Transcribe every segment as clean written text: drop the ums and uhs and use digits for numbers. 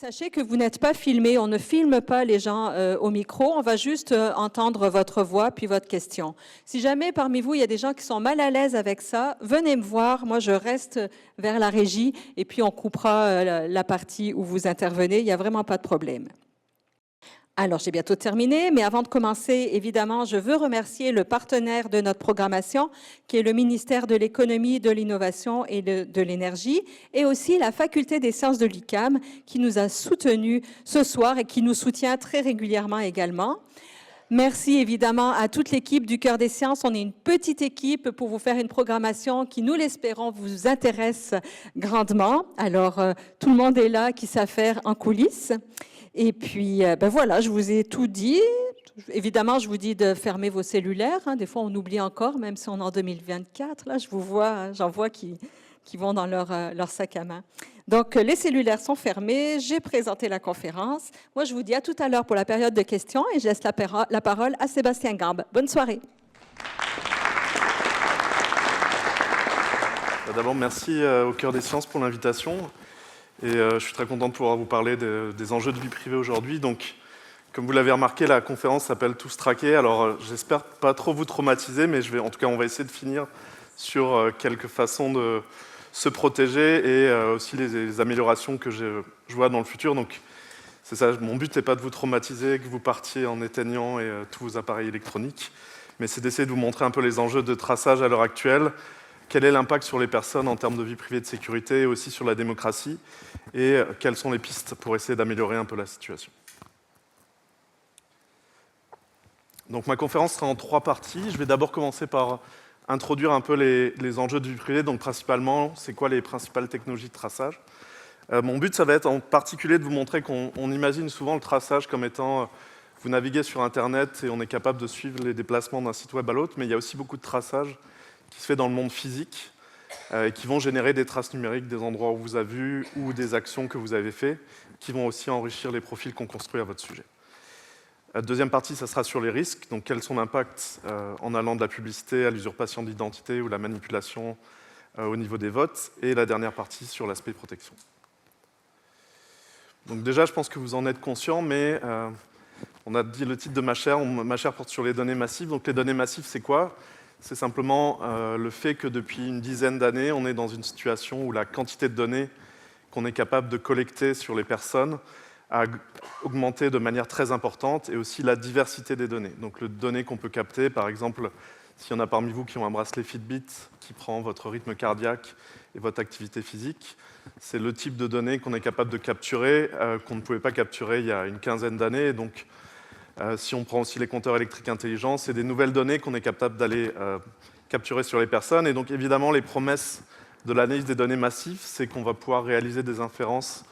Sachez que vous n'êtes pas filmé, on ne filme pas les gens au micro, on va juste entendre votre voix puis votre question. Si jamais parmi vous, il y a des gens qui sont mal à l'aise avec ça, venez me voir, moi je reste vers la régie et puis on coupera la partie où vous intervenez, il n'y a vraiment pas de problème. Alors, j'ai bientôt terminé, mais avant de commencer, évidemment, je veux remercier le partenaire de notre programmation, qui est le ministère de l'Économie, de l'Innovation et de l'Énergie, et aussi la Faculté des sciences de l'UQAM, qui nous a soutenus ce soir et qui nous soutient très régulièrement également. Merci évidemment à toute l'équipe du Cœur des Sciences. On est une petite équipe pour vous faire une programmation qui, nous l'espérons, vous intéresse grandement. Alors, tout le monde est là qui s'affaire en coulisses. Et puis, voilà, je vous ai tout dit. Évidemment, je vous dis de fermer vos cellulaires. Des fois, on oublie encore, même si on est en 2024. Là, j'en vois qui vont dans leur sac à main. Donc, les cellulaires sont fermés. J'ai présenté la conférence. Moi, je vous dis à tout à l'heure pour la période de questions et je laisse la parole à Sébastien Gambe. Bonne soirée. D'abord, merci au Cœur des Sciences pour l'invitation. Et je suis très content de pouvoir vous parler des enjeux de vie privée aujourd'hui. Donc, comme vous l'avez remarqué, la conférence s'appelle Tous traqués. Alors, j'espère pas trop vous traumatiser, mais en tout cas, on va essayer de finir sur quelques façons de se protéger et aussi les améliorations que je vois dans le futur. Donc, c'est ça, mon but n'est pas de vous traumatiser, que vous partiez en éteignant tous vos appareils électroniques, mais c'est d'essayer de vous montrer un peu les enjeux de traçage à l'heure actuelle. Quel est l'impact sur les personnes en termes de vie privée et de sécurité et aussi sur la démocratie et quelles sont les pistes pour essayer d'améliorer un peu la situation. Donc ma conférence sera en 3 parties. Je vais d'abord commencer par introduire un peu les enjeux de vie privée, donc principalement, c'est quoi les principales technologies de traçage. Mon but, ça va être en particulier de vous montrer qu'on imagine souvent le traçage comme étant, vous naviguez sur Internet et on est capable de suivre les déplacements d'un site web à l'autre, mais il y a aussi beaucoup de traçage qui se fait dans le monde physique, et qui vont générer des traces numériques des endroits où vous avez vu ou des actions que vous avez faites, qui vont aussi enrichir les profils qu'on construit à votre sujet. Deuxième partie, ça sera sur les risques, donc quels sont l'impact en allant de la publicité à l'usurpation d'identité ou la manipulation au niveau des votes, et la dernière partie sur l'aspect protection. Donc déjà, je pense que vous en êtes conscient, mais on a dit le titre de ma chaire porte sur les données massives. Donc les données massives, c'est quoi ? C'est simplement le fait que depuis une dizaine d'années, on est dans une situation où la quantité de données qu'on est capable de collecter sur les personnes a augmenté de manière très importante, et aussi la diversité des données. Donc les données qu'on peut capter, par exemple, s'il y en a parmi vous qui ont un bracelet Fitbit qui prend votre rythme cardiaque et votre activité physique, c'est le type de données qu'on est capable de capturer, qu'on ne pouvait pas capturer il y a une quinzaine d'années. Donc, si on prend aussi les compteurs électriques intelligents, c'est des nouvelles données qu'on est capable d'aller capturer sur les personnes. Et donc, évidemment, les promesses de l'analyse des données massives, c'est qu'on va pouvoir réaliser des inférences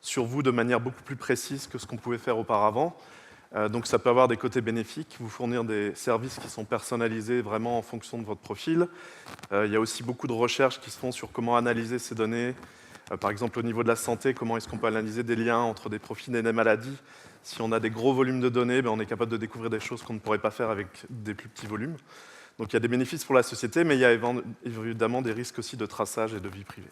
sur vous de manière beaucoup plus précise que ce qu'on pouvait faire auparavant. Donc, ça peut avoir des côtés bénéfiques, vous fournir des services qui sont personnalisés vraiment en fonction de votre profil. Il y a aussi beaucoup de recherches qui se font sur comment analyser ces données. Par exemple, au niveau de la santé, comment est-ce qu'on peut analyser des liens entre des profils et des maladies. Si on a des gros volumes de données, on est capable de découvrir des choses qu'on ne pourrait pas faire avec des plus petits volumes. Donc il y a des bénéfices pour la société, mais il y a évidemment des risques aussi de traçage et de vie privée.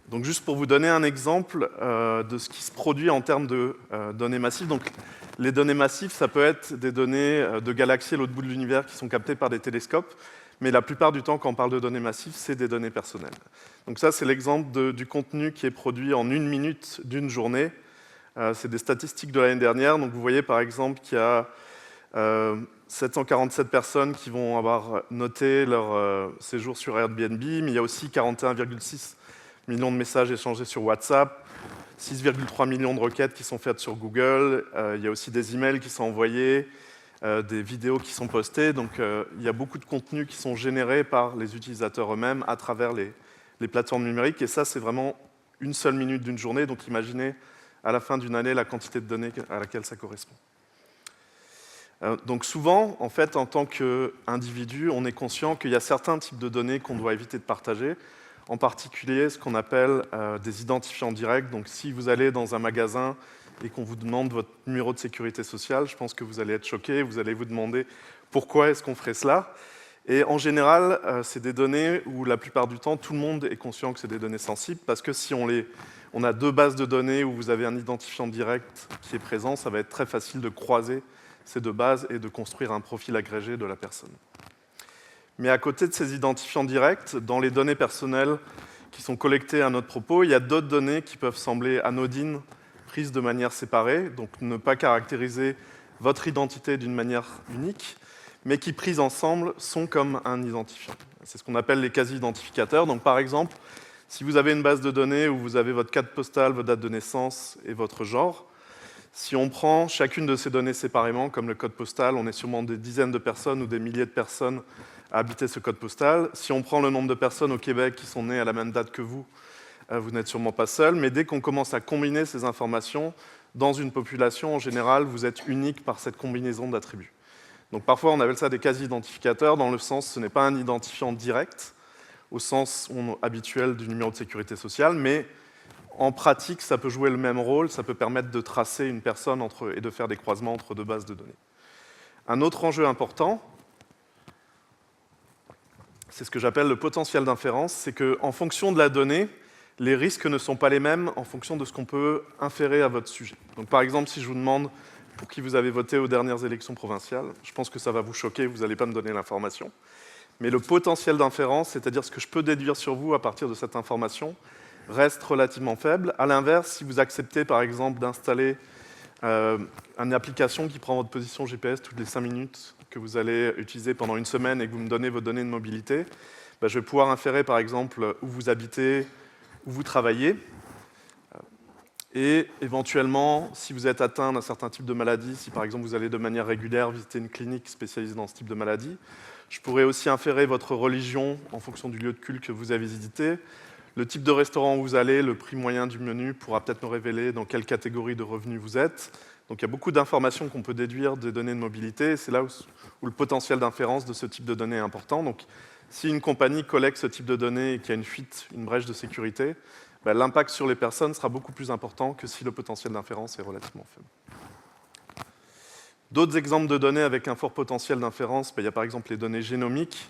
Donc juste pour vous donner un exemple de ce qui se produit en termes de données massives. Donc les données massives, ça peut être des données de galaxies à l'autre bout de l'univers qui sont captées par des télescopes, mais la plupart du temps, quand on parle de données massives, c'est des données personnelles. Donc ça, c'est l'exemple du contenu qui est produit en 1 minute d'une journée. C'est des statistiques de l'année dernière. Donc vous voyez par exemple qu'il y a 747 personnes qui vont avoir noté leur séjour sur Airbnb, mais il y a aussi 41,6 millions de messages échangés sur WhatsApp, 6,3 millions de requêtes qui sont faites sur Google, il y a aussi des emails qui sont envoyés, des vidéos qui sont postées. Donc il y a beaucoup de contenus qui sont générés par les utilisateurs eux-mêmes à travers les plateformes numériques, et ça, c'est vraiment 1 seule minute d'une journée. Donc imaginez à la fin d'une année la quantité de données à laquelle ça correspond. Donc souvent, en fait, en tant qu'individu, on est conscient qu'il y a certains types de données qu'on doit éviter de partager, en particulier ce qu'on appelle des identifiants directs. Donc si vous allez dans un magasin et qu'on vous demande votre numéro de sécurité sociale, je pense que vous allez être choqué, vous allez vous demander pourquoi est-ce qu'on ferait cela. Et en général, c'est des données où la plupart du temps, tout le monde est conscient que c'est des données sensibles, parce que si on a deux bases de données où vous avez un identifiant direct qui est présent, ça va être très facile de croiser ces deux bases et de construire un profil agrégé de la personne. Mais à côté de ces identifiants directs, dans les données personnelles qui sont collectées à notre propos, il y a d'autres données qui peuvent sembler anodines, prises de manière séparée, donc ne pas caractériser votre identité d'une manière unique, mais qui, prises ensemble, sont comme un identifiant. C'est ce qu'on appelle les quasi-identificateurs. Donc, par exemple, si vous avez une base de données où vous avez votre code postal, votre date de naissance et votre genre, si on prend chacune de ces données séparément, comme le code postal, on est sûrement des dizaines de personnes ou des milliers de personnes à habiter ce code postal. Si on prend le nombre de personnes au Québec qui sont nées à la même date que vous, vous n'êtes sûrement pas seul. Mais dès qu'on commence à combiner ces informations, dans une population, en général, vous êtes unique par cette combinaison d'attributs. Donc parfois, on appelle ça des quasi-identificateurs, dans le sens, ce n'est pas un identifiant direct, au sens habituel du numéro de sécurité sociale, mais en pratique, ça peut jouer le même rôle, ça peut permettre de tracer une personne et de faire des croisements entre deux bases de données. Un autre enjeu important, c'est ce que j'appelle le potentiel d'inférence, c'est qu'en fonction de la donnée, les risques ne sont pas les mêmes en fonction de ce qu'on peut inférer à votre sujet. Donc par exemple, si je vous demande pour qui vous avez voté aux dernières élections provinciales, je pense que ça va vous choquer, vous n'allez pas me donner l'information. Mais le potentiel d'inférence, c'est-à-dire ce que je peux déduire sur vous à partir de cette information, reste relativement faible. À l'inverse, si vous acceptez par exemple d'installer une application qui prend votre position GPS toutes les 5 minutes, que vous allez utiliser pendant une semaine et que vous me donnez vos données de mobilité, je vais pouvoir inférer par exemple où vous habitez, où vous travaillez. Et éventuellement, si vous êtes atteint d'un certain type de maladie, si par exemple vous allez de manière régulière visiter une clinique spécialisée dans ce type de maladie, je pourrais aussi inférer votre religion en fonction du lieu de culte que vous avez visité. Le type de restaurant où vous allez, le prix moyen du menu pourra peut-être nous révéler dans quelle catégorie de revenus vous êtes. Donc il y a beaucoup d'informations qu'on peut déduire des données de mobilité, et c'est là où le potentiel d'inférence de ce type de données est important. Donc si une compagnie collecte ce type de données et qu'il y a une fuite, une brèche de sécurité, l'impact sur les personnes sera beaucoup plus important que si le potentiel d'inférence est relativement faible. D'autres exemples de données avec un fort potentiel d'inférence, il y a par exemple les données génomiques.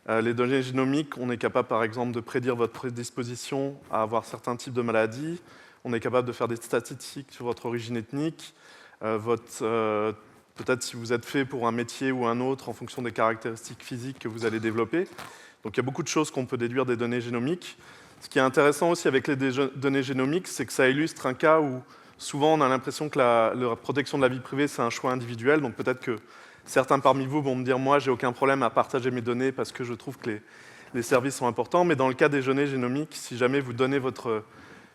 Les données génomiques, on est capable par exemple de prédire votre prédisposition à avoir certains types de maladies, on est capable de faire des statistiques sur votre origine ethnique, peut-être si vous êtes fait pour un métier ou un autre en fonction des caractéristiques physiques que vous allez développer. Donc il y a beaucoup de choses qu'on peut déduire des données génomiques. Ce qui est intéressant aussi avec les données génomiques, c'est que ça illustre un cas où souvent on a l'impression que la protection de la vie privée, c'est un choix individuel. Donc peut-être que certains parmi vous vont me dire « moi, j'ai aucun problème à partager mes données parce que je trouve que les services sont importants ». Mais dans le cas des données génomiques, si jamais vous donnez votre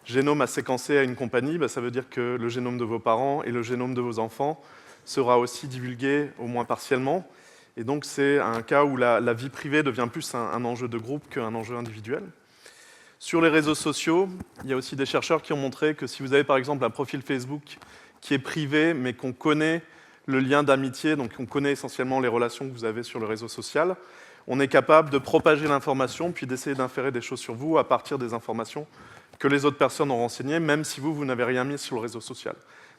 génome à séquencer à une compagnie, ça veut dire que le génome de vos parents et le génome de vos enfants sera aussi divulgué, au moins partiellement. Et donc c'est un cas où la vie privée devient plus un enjeu de groupe qu'un enjeu individuel. Sur les réseaux sociaux, il y a aussi des chercheurs qui ont montré que si vous avez par exemple un profil Facebook qui est privé, mais qu'on connaît le lien d'amitié, donc on connaît essentiellement les relations que vous avez sur le réseau social, on est capable de propager l'information, puis d'essayer d'inférer des choses sur vous à partir des informations que les autres personnes ont renseignées, même si vous n'avez rien mis sur le réseau social.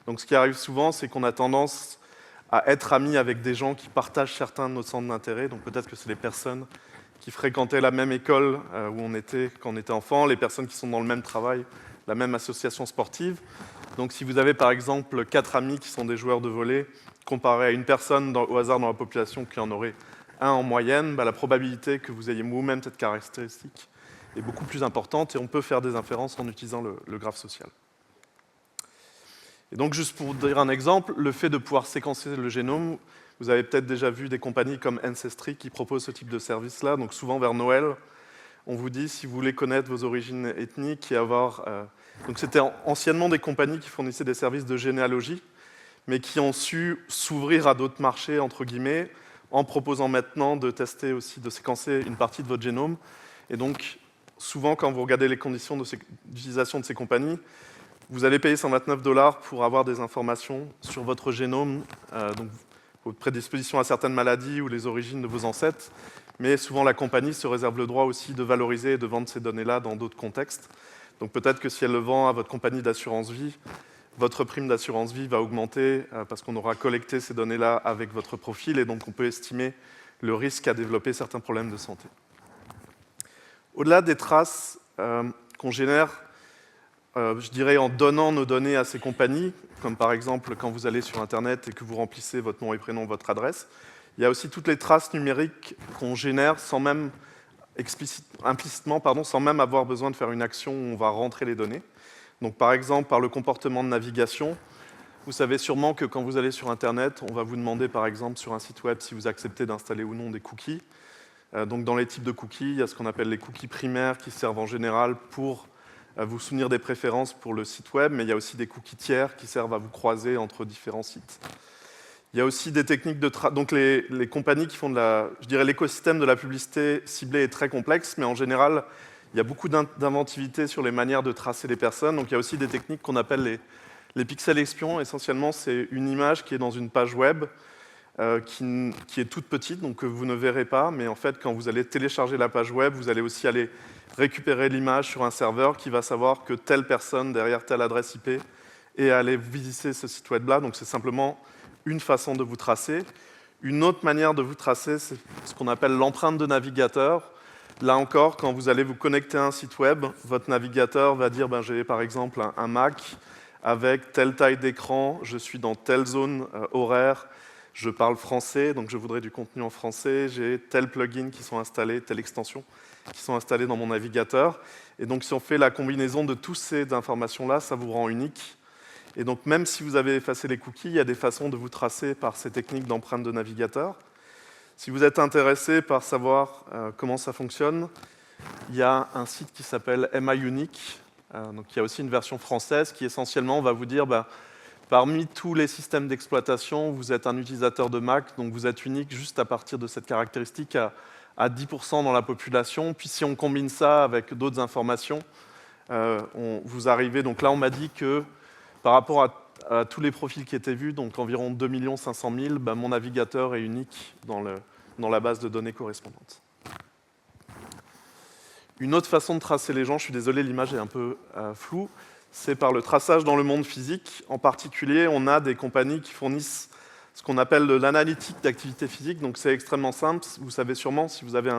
Donc ce qui arrive souvent, c'est qu'on a tendance à être amis avec des gens qui partagent certains de nos centres d'intérêt, donc peut-être que c'est les personnes qui fréquentaient la même école où on était quand on était enfant, les personnes qui sont dans le même travail, la même association sportive. Donc si vous avez par exemple 4 amis qui sont des joueurs de volley, comparé à une personne au hasard dans la population qui en aurait un en moyenne, la probabilité que vous ayez vous-même cette caractéristique est beaucoup plus importante et on peut faire des inférences en utilisant le graphe social. Et donc juste pour vous dire un exemple, le fait de pouvoir séquencer le génome, vous avez peut-être déjà vu des compagnies comme Ancestry qui proposent ce type de service-là. Donc souvent vers Noël, on vous dit si vous voulez connaître vos origines ethniques et avoir... Donc c'était anciennement des compagnies qui fournissaient des services de généalogie, mais qui ont su s'ouvrir à d'autres marchés, entre guillemets, en proposant maintenant de tester aussi, de séquencer une partie de votre génome. Et donc souvent quand vous regardez les conditions d'utilisation de ces compagnies, vous allez payer 129 $ pour avoir des informations sur votre génome, donc votre prédisposition à certaines maladies ou les origines de vos ancêtres, mais souvent la compagnie se réserve le droit aussi de valoriser et de vendre ces données-là dans d'autres contextes. Donc peut-être que si elle le vend à votre compagnie d'assurance vie, votre prime d'assurance vie va augmenter parce qu'on aura collecté ces données-là avec votre profil, et donc on peut estimer le risque à développer certains problèmes de santé. Au-delà des traces qu'on génère, je dirais en donnant nos données à ces compagnies, comme par exemple quand vous allez sur Internet et que vous remplissez votre nom et prénom, votre adresse, il y a aussi toutes les traces numériques qu'on génère sans même implicitement, sans même avoir besoin de faire une action où on va rentrer les données. Donc par exemple, par le comportement de navigation, vous savez sûrement que quand vous allez sur Internet, on va vous demander par exemple sur un site web si vous acceptez d'installer ou non des cookies. Donc dans les types de cookies, il y a ce qu'on appelle les cookies primaires qui servent en général pour vous souvenir des préférences pour le site web, mais il y a aussi des cookies tiers qui servent à vous croiser entre différents sites. Il y a aussi des techniques de donc les compagnies qui font je dirais l'écosystème de la publicité ciblée est très complexe, mais en général, il y a beaucoup d'inventivité sur les manières de tracer les personnes. Donc il y a aussi des techniques qu'on appelle les pixels espions. Essentiellement, c'est une image qui est dans une page web qui est toute petite, donc que vous ne verrez pas, mais en fait, quand vous allez télécharger la page web, vous allez aussi aller récupérer l'image sur un serveur qui va savoir que telle personne derrière telle adresse IP est allée visiter ce site web-là. Donc c'est simplement une façon de vous tracer. Une autre manière de vous tracer, c'est ce qu'on appelle l'empreinte de navigateur. Là encore, quand vous allez vous connecter à un site web, votre navigateur va dire j'ai par exemple un Mac avec telle taille d'écran, je suis dans telle zone horaire, je parle français, donc je voudrais du contenu en français, j'ai tel plugin qui sont installés, telle extension qui sont installés dans mon navigateur. Et donc si on fait la combinaison de toutes ces informations-là, ça vous rend unique. Et donc même si vous avez effacé les cookies, il y a des façons de vous tracer par ces techniques d'empreinte de navigateur. Si vous êtes intéressé par savoir comment ça fonctionne, il y a un site qui s'appelle MIUnique. Donc il y a aussi une version française qui essentiellement va vous dire parmi tous les systèmes d'exploitation, vous êtes un utilisateur de Mac, donc vous êtes unique juste à partir de cette caractéristique à 10% dans la population. Puis si on combine ça avec d'autres informations, vous arrivez. Donc là, on m'a dit que par rapport à tous les profils qui étaient vus, donc environ 2 500 000, mon navigateur est unique dans la base de données correspondante. Une autre façon de tracer les gens, je suis désolé, l'image est un peu floue, c'est par le traçage dans le monde physique. En particulier, on a des compagnies qui fournissent ce qu'on appelle de l'analytique d'activité physique. Donc c'est extrêmement simple. Vous savez sûrement, si vous avez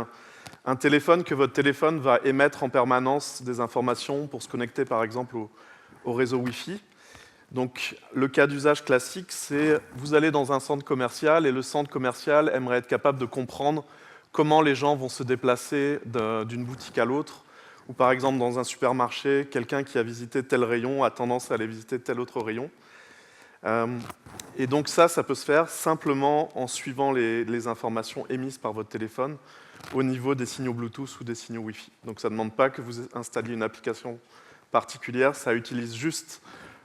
un téléphone, que votre téléphone va émettre en permanence des informations pour se connecter, par exemple, au réseau Wi-Fi. Donc le cas d'usage classique, c'est vous allez dans un centre commercial et le centre commercial aimerait être capable de comprendre comment les gens vont se déplacer d'une boutique à l'autre. Ou par exemple, dans un supermarché, quelqu'un qui a visité tel rayon a tendance à aller visiter tel autre rayon. Et donc ça peut se faire simplement en suivant les informations émises par votre téléphone au niveau des signaux Bluetooth ou des signaux Wi-Fi. Donc ça ne demande pas que vous installiez une application particulière, ça utilise juste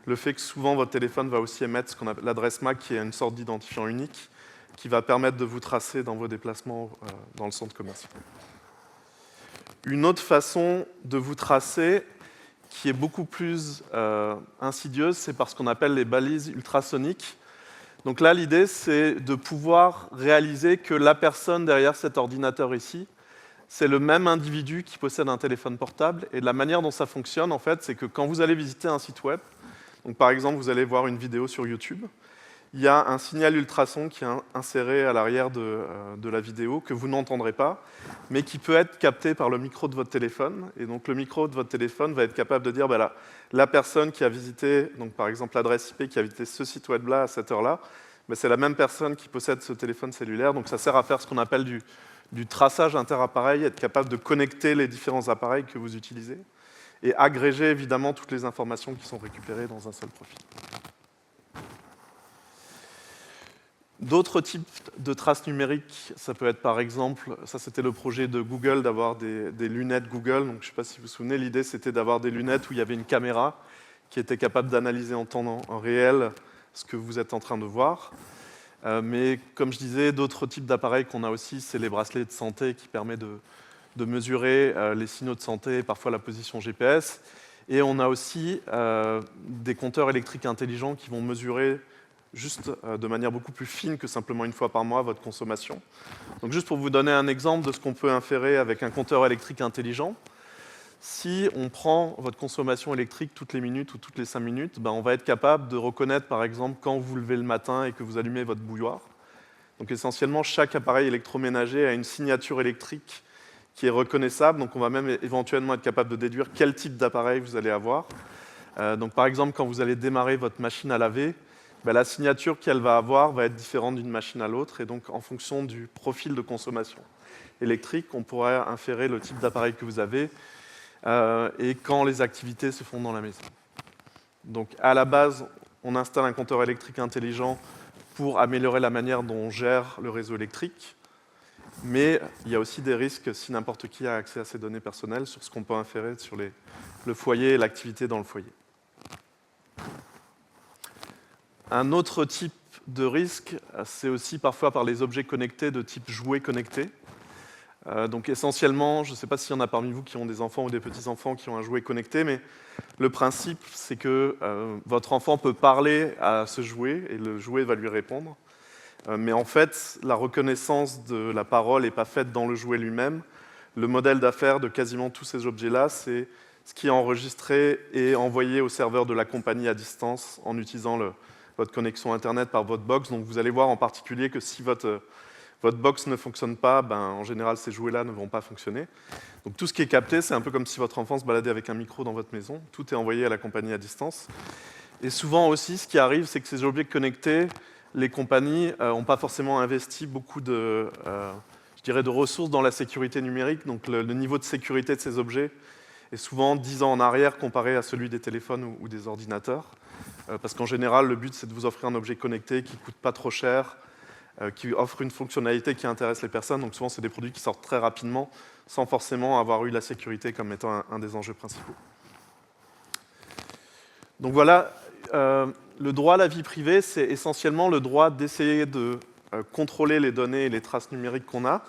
le fait que souvent votre téléphone va aussi émettre ce qu'on appelle l'adresse MAC, qui est une sorte d'identifiant unique, qui va permettre de vous tracer dans vos déplacements dans le centre commercial. Une autre façon de vous tracer, qui est beaucoup plus insidieuse, c'est par ce qu'on appelle les balises ultrasoniques. Donc là, l'idée, c'est de pouvoir réaliser que la personne derrière cet ordinateur ici, c'est le même individu qui possède un téléphone portable. Et la manière dont ça fonctionne, en fait, c'est que quand vous allez visiter un site web, donc par exemple, vous allez voir une vidéo sur YouTube, il y a un signal ultrason qui est inséré à l'arrière de la vidéo que vous n'entendrez pas, mais qui peut être capté par le micro de votre téléphone. Et donc le micro de votre téléphone va être capable de dire la personne qui a visité, donc par exemple l'adresse IP qui a visité ce site web-là à cette heure-là, c'est la même personne qui possède ce téléphone cellulaire. Donc ça sert à faire ce qu'on appelle du traçage interappareil, être capable de connecter les différents appareils que vous utilisez et agréger évidemment toutes les informations qui sont récupérées dans un seul profil. D'autres types de traces numériques, ça peut être par exemple, ça c'était le projet de Google d'avoir des lunettes Google. Donc, je ne sais pas si vous vous souvenez, l'idée c'était d'avoir des lunettes où il y avait une caméra qui était capable d'analyser en temps réel ce que vous êtes en train de voir. Mais comme je disais, d'autres types d'appareils qu'on a aussi, c'est les bracelets de santé qui permettent de mesurer les signaux de santé et parfois la position GPS. Et on a aussi des compteurs électriques intelligents qui vont mesurer juste de manière beaucoup plus fine que simplement une fois par mois votre consommation. Donc juste pour vous donner un exemple de ce qu'on peut inférer avec un compteur électrique intelligent, si on prend votre consommation électrique toutes les minutes ou toutes les 5 minutes, on va être capable de reconnaître par exemple quand vous vous levez le matin et que vous allumez votre bouilloire. Donc essentiellement, chaque appareil électroménager a une signature électrique qui est reconnaissable, donc on va même éventuellement être capable de déduire quel type d'appareil vous allez avoir. Donc par exemple, quand vous allez démarrer votre machine à laver, la signature qu'elle va avoir va être différente d'une machine à l'autre, et donc en fonction du profil de consommation électrique, on pourrait inférer le type d'appareil que vous avez et quand les activités se font dans la maison. Donc à la base, on installe un compteur électrique intelligent pour améliorer la manière dont on gère le réseau électrique, mais il y a aussi des risques si n'importe qui a accès à ces données personnelles sur ce qu'on peut inférer sur le foyer et l'activité dans le foyer. Un autre type de risque, c'est aussi parfois par les objets connectés de type jouets connectés. Donc essentiellement, je ne sais pas s'il y en a parmi vous qui ont des enfants ou des petits-enfants qui ont un jouet connecté, mais le principe, c'est que votre enfant peut parler à ce jouet et le jouet va lui répondre. Mais en fait, la reconnaissance de la parole n'est pas faite dans le jouet lui-même. Le modèle d'affaires de quasiment tous ces objets-là, c'est ce qui est enregistré et envoyé au serveur de la compagnie à distance en utilisant votre connexion Internet par votre box. Donc vous allez voir en particulier que si votre box ne fonctionne pas, en général, ces jouets-là ne vont pas fonctionner. Donc tout ce qui est capté, c'est un peu comme si votre enfant se baladait avec un micro dans votre maison. Tout est envoyé à la compagnie à distance. Et souvent aussi, ce qui arrive, c'est que ces objets connectés, les compagnies n'ont pas forcément investi beaucoup de ressources dans la sécurité numérique. Donc le niveau de sécurité de ces objets est souvent 10 ans en arrière comparé à celui des téléphones ou des ordinateurs. Parce qu'en général, le but, c'est de vous offrir un objet connecté qui ne coûte pas trop cher, qui offre une fonctionnalité qui intéresse les personnes. Donc souvent, c'est des produits qui sortent très rapidement, sans forcément avoir eu la sécurité comme étant un des enjeux principaux. Donc voilà, le droit à la vie privée, c'est essentiellement le droit d'essayer de contrôler les données et les traces numériques qu'on a.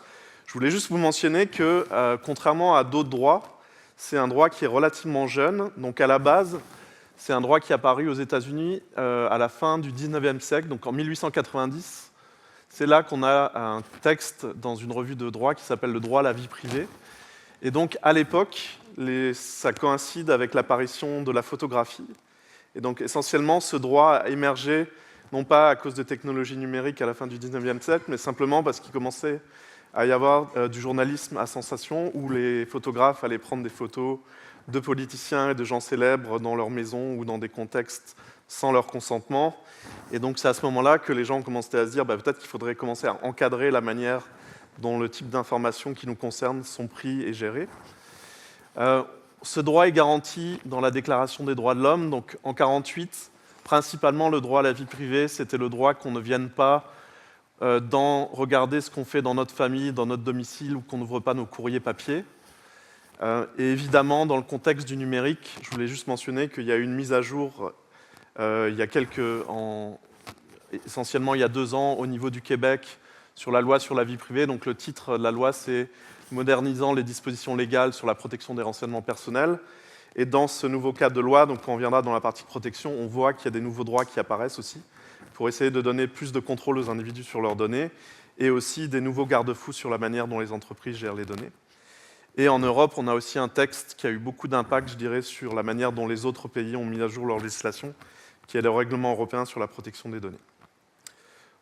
Je voulais juste vous mentionner que, contrairement à d'autres droits, c'est un droit qui est relativement jeune. Donc à la base, c'est un droit qui est apparu aux États-Unis à la fin du 19e siècle, donc en 1890. C'est là qu'on a un texte dans une revue de droit qui s'appelle le droit à la vie privée. Et donc à l'époque, ça coïncide avec l'apparition de la photographie. Et donc essentiellement, ce droit a émergé, non pas à cause de technologies numériques à la fin du 19e siècle, mais simplement parce qu'il commençait à y avoir du journalisme à sensation, où les photographes allaient prendre des photos de politiciens et de gens célèbres dans leur maison ou dans des contextes sans leur consentement. Et donc c'est à ce moment-là que les gens ont commencé à se dire peut-être qu'il faudrait commencer à encadrer la manière dont le type d'informations qui nous concerne sont pris et gérés. Ce droit est garanti dans la Déclaration des droits de l'homme. Donc en 1948, principalement le droit à la vie privée, c'était le droit qu'on ne vienne pas regarder ce qu'on fait dans notre famille, dans notre domicile, ou qu'on n'ouvre pas nos courriers papier. Et évidemment, dans le contexte du numérique, je voulais juste mentionner qu'il y a eu une mise à jour essentiellement il y a 2 ans au niveau du Québec sur la loi sur la vie privée. Donc le titre de la loi, c'est « Modernisant les dispositions légales sur la protection des renseignements personnels ». Et dans ce nouveau cadre de loi, donc quand on viendra dans la partie protection, on voit qu'il y a des nouveaux droits qui apparaissent aussi pour essayer de donner plus de contrôle aux individus sur leurs données et aussi des nouveaux garde-fous sur la manière dont les entreprises gèrent les données. Et en Europe, on a aussi un texte qui a eu beaucoup d'impact, je dirais, sur la manière dont les autres pays ont mis à jour leur législation, qui est le règlement européen sur la protection des données.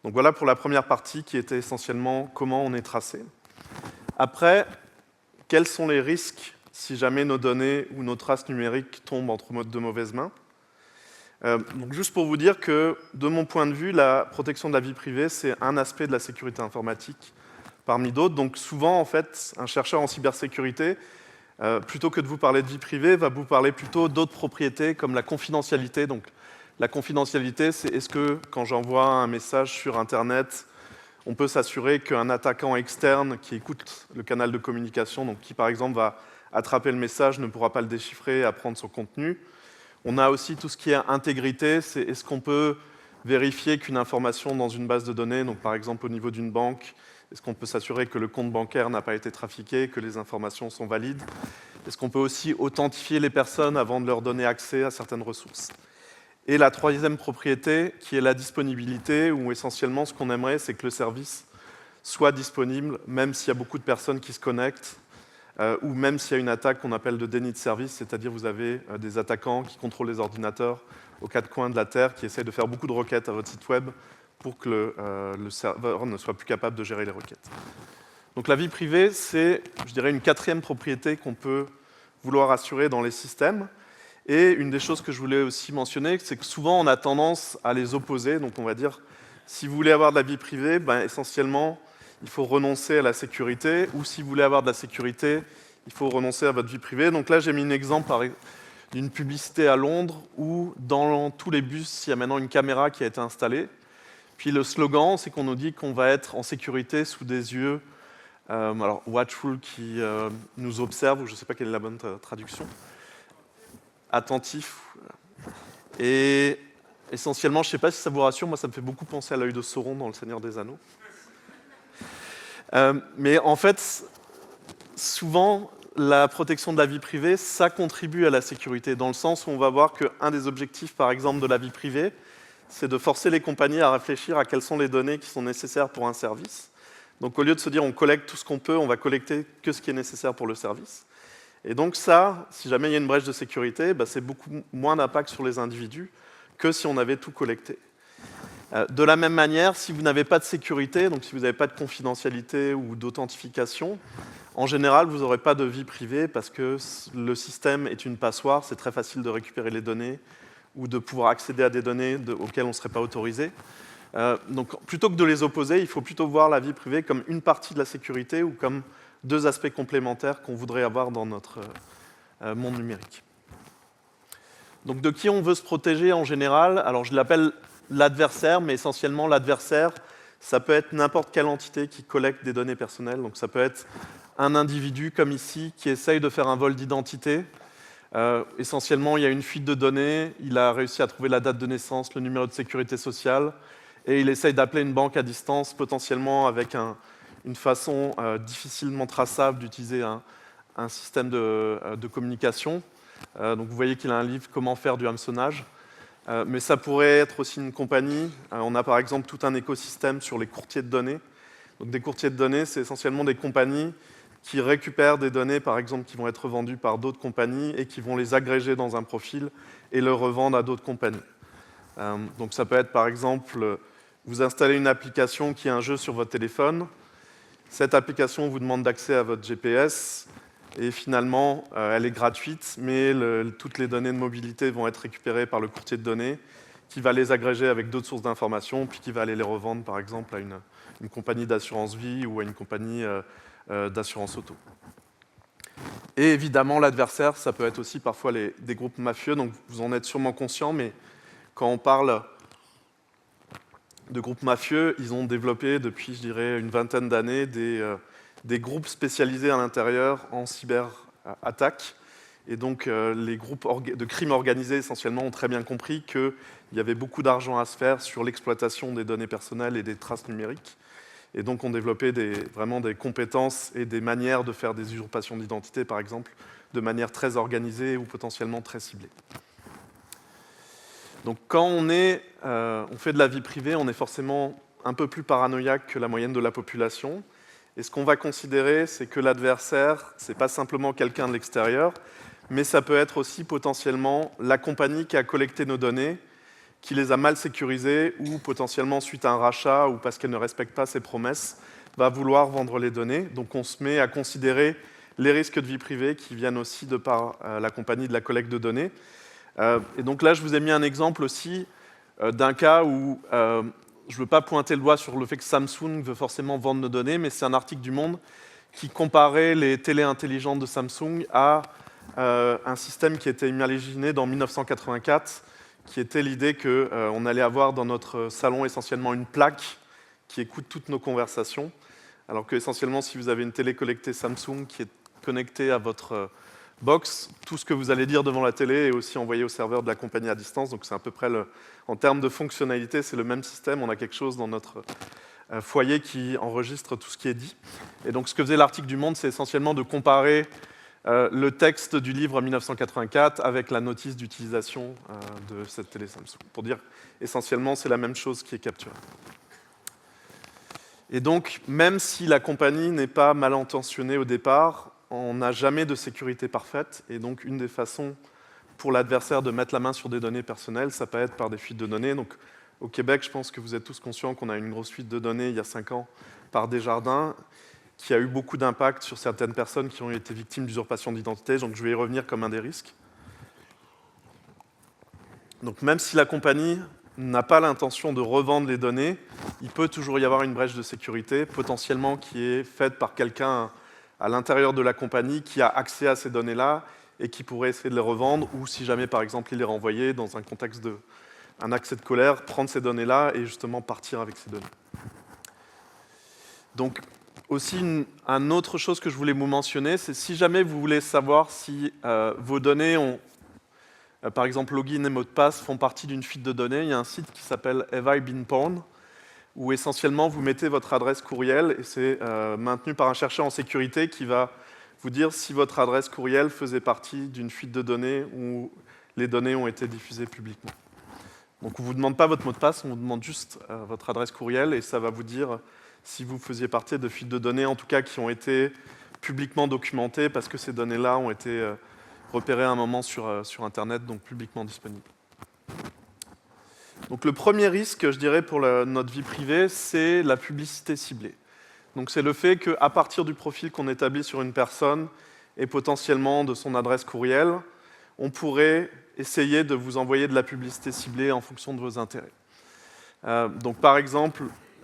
Donc voilà pour la première partie qui était essentiellement comment on est tracé. Après, quels sont les risques si jamais nos données ou nos traces numériques tombent entre de mauvaises mains? Donc juste pour vous dire que, de mon point de vue, la protection de la vie privée, c'est un aspect de la sécurité informatique parmi d'autres. Donc souvent, en fait, un chercheur en cybersécurité, plutôt que de vous parler de vie privée, va vous parler plutôt d'autres propriétés comme la confidentialité. Donc la confidentialité, c'est est-ce que quand j'envoie un message sur Internet, on peut s'assurer qu'un attaquant externe qui écoute le canal de communication, donc qui par exemple va attraper le message, ne pourra pas le déchiffrer et apprendre son contenu. On a aussi tout ce qui est intégrité, c'est est-ce qu'on peut vérifier qu'une information dans une base de données, donc par exemple au niveau d'une banque, est-ce qu'on peut s'assurer que le compte bancaire n'a pas été trafiqué, que les informations sont valides? Est-ce qu'on peut aussi authentifier les personnes avant de leur donner accès à certaines ressources? Et la troisième propriété, qui est la disponibilité, où essentiellement ce qu'on aimerait, c'est que le service soit disponible, même s'il y a beaucoup de personnes qui se connectent, ou même s'il y a une attaque qu'on appelle de déni de service, c'est-à-dire vous avez des attaquants qui contrôlent les ordinateurs aux 4 coins de la Terre, qui essayent de faire beaucoup de requêtes à votre site web pour que le serveur ne soit plus capable de gérer les requêtes. Donc la vie privée, c'est, je dirais, une quatrième propriété qu'on peut vouloir assurer dans les systèmes. Et une des choses que je voulais aussi mentionner, c'est que souvent on a tendance à les opposer. Donc on va dire, si vous voulez avoir de la vie privée, essentiellement, il faut renoncer à la sécurité. Ou si vous voulez avoir de la sécurité, il faut renoncer à votre vie privée. Donc là, j'ai mis un exemple d'une publicité à Londres où dans tous les bus, il y a maintenant une caméra qui a été installée. Puis le slogan, c'est qu'on nous dit qu'on va être en sécurité sous des yeux alors watchful qui nous observe, ou je ne sais pas quelle est la bonne traduction. Attentif. Et essentiellement, je ne sais pas si ça vous rassure, moi ça me fait beaucoup penser à l'œil de Sauron dans Le Seigneur des Anneaux. Mais en fait, souvent, la protection de la vie privée, ça contribue à la sécurité, dans le sens où on va voir qu'un des objectifs, par exemple, de la vie privée, c'est de forcer les compagnies à réfléchir à quelles sont les données qui sont nécessaires pour un service. Donc au lieu de se dire on collecte tout ce qu'on peut, on va collecter que ce qui est nécessaire pour le service. Et donc ça, si jamais il y a une brèche de sécurité, c'est beaucoup moins d'impact sur les individus que si on avait tout collecté. De la même manière, si vous n'avez pas de sécurité, donc si vous n'avez pas de confidentialité ou d'authentification, en général, vous n'aurez pas de vie privée parce que le système est une passoire, c'est très facile de récupérer les données ou de pouvoir accéder à des données auxquelles on ne serait pas autorisé. Donc, plutôt que de les opposer, il faut plutôt voir la vie privée comme une partie de la sécurité ou comme deux aspects complémentaires qu'on voudrait avoir dans notre monde numérique. Donc, de qui on veut se protéger en général? Alors, je l'appelle l'adversaire, mais essentiellement, l'adversaire, ça peut être n'importe quelle entité qui collecte des données personnelles. Donc, ça peut être un individu, comme ici, qui essaye de faire un vol d'identité. Essentiellement, il y a une fuite de données, il a réussi à trouver la date de naissance, le numéro de sécurité sociale, et il essaye d'appeler une banque à distance, potentiellement avec une façon difficilement traçable d'utiliser un système de communication. Donc vous voyez qu'il a un livre « Comment faire du hameçonnage ». Mais ça pourrait être aussi une compagnie. On a par exemple tout un écosystème sur les courtiers de données. Donc des courtiers de données, c'est essentiellement des compagnies qui récupèrent des données, par exemple, qui vont être vendues par d'autres compagnies et qui vont les agréger dans un profil et le revendre à d'autres compagnies. Donc ça peut être, par exemple, vous installez une application qui est un jeu sur votre téléphone. Cette application vous demande d'accès à votre GPS et finalement, elle est gratuite, mais toutes les données de mobilité vont être récupérées par le courtier de données qui va les agréger avec d'autres sources d'informations puis qui va aller les revendre, par exemple, à une compagnie d'assurance vie ou à une compagnie d'assurance auto. Et évidemment, l'adversaire, ça peut être aussi parfois des groupes mafieux, donc vous en êtes sûrement conscient, mais quand on parle de groupes mafieux, ils ont développé depuis, je dirais, une vingtaine d'années des groupes spécialisés à l'intérieur en cyberattaques. Et donc, les groupes de crimes organisés, essentiellement, ont très bien compris qu'il y avait beaucoup d'argent à se faire sur l'exploitation des données personnelles et des traces numériques. Et donc, ont développé vraiment des compétences et des manières de faire des usurpations d'identité, par exemple, de manière très organisée ou potentiellement très ciblée. Donc, quand on fait de la vie privée, on est forcément un peu plus paranoïaque que la moyenne de la population. Et ce qu'on va considérer, c'est que l'adversaire, ce n'est pas simplement quelqu'un de l'extérieur, mais ça peut être aussi potentiellement la compagnie qui a collecté nos données, qui les a mal sécurisées, ou potentiellement suite à un rachat, ou parce qu'elle ne respecte pas ses promesses, va vouloir vendre les données. Donc on se met à considérer les risques de vie privée qui viennent aussi de par la compagnie de la collecte de données. Et donc là, je vous ai mis un exemple aussi d'un cas où je ne veux pas pointer le doigt sur le fait que Samsung veut forcément vendre nos données, mais c'est un article du Monde qui comparait les télés intelligentes de Samsung à un système qui était imaginé dans 1984, qui était l'idée qu'on allait avoir dans notre salon essentiellement une plaque qui écoute toutes nos conversations, alors qu'essentiellement, si vous avez une télé connectée Samsung qui est connectée à votre box, tout ce que vous allez dire devant la télé est aussi envoyé au serveur de la compagnie à distance, donc c'est à peu près, en termes de fonctionnalité, c'est le même système, on a quelque chose dans notre foyer qui enregistre tout ce qui est dit. Et donc ce que faisait l'article du Monde, c'est essentiellement de comparer le texte du livre 1984 avec la notice d'utilisation de cette télé Samsung, pour dire essentiellement c'est la même chose qui est capturée. Et donc, même si la compagnie n'est pas mal intentionnée au départ, on n'a jamais de sécurité parfaite, et donc une des façons pour l'adversaire de mettre la main sur des données personnelles, ça peut être par des fuites de données. Donc, Au Québec, je pense que vous êtes tous conscients qu'on a une grosse fuite de données il y a 5 ans par Desjardins, qui a eu beaucoup d'impact sur certaines personnes qui ont été victimes d'usurpation d'identité. Donc je vais y revenir comme un des risques. Donc même si la compagnie n'a pas l'intention de revendre les données, il peut toujours y avoir une brèche de sécurité, potentiellement qui est faite par quelqu'un à l'intérieur de la compagnie qui a accès à ces données-là et qui pourrait essayer de les revendre, ou si jamais, par exemple, il est renvoyé dans un contexte d'un accès de colère, prendre ces données-là et justement partir avec ces données. Donc, aussi, une autre chose que je voulais vous mentionner, c'est si jamais vous voulez savoir si vos données ont, par exemple, login et mot de passe font partie d'une fuite de données, il y a un site qui s'appelle Have I Been Pwned, où essentiellement vous mettez votre adresse courriel et c'est maintenu par un chercheur en sécurité qui va vous dire si votre adresse courriel faisait partie d'une fuite de données où les données ont été diffusées publiquement. Donc on ne vous demande pas votre mot de passe, on vous demande juste votre adresse courriel et ça va vous dire si vous faisiez partie de fuites de données, en tout cas qui ont été publiquement documentées parce que ces données-là ont été repérées à un moment sur Internet, donc publiquement disponibles. Donc le premier risque, je dirais, pour notre vie privée, c'est la publicité ciblée. Donc c'est le fait qu'à partir du profil qu'on établit sur une personne et potentiellement de son adresse courriel, on pourrait essayer de vous envoyer de la publicité ciblée en fonction de vos intérêts. Donc par exemple,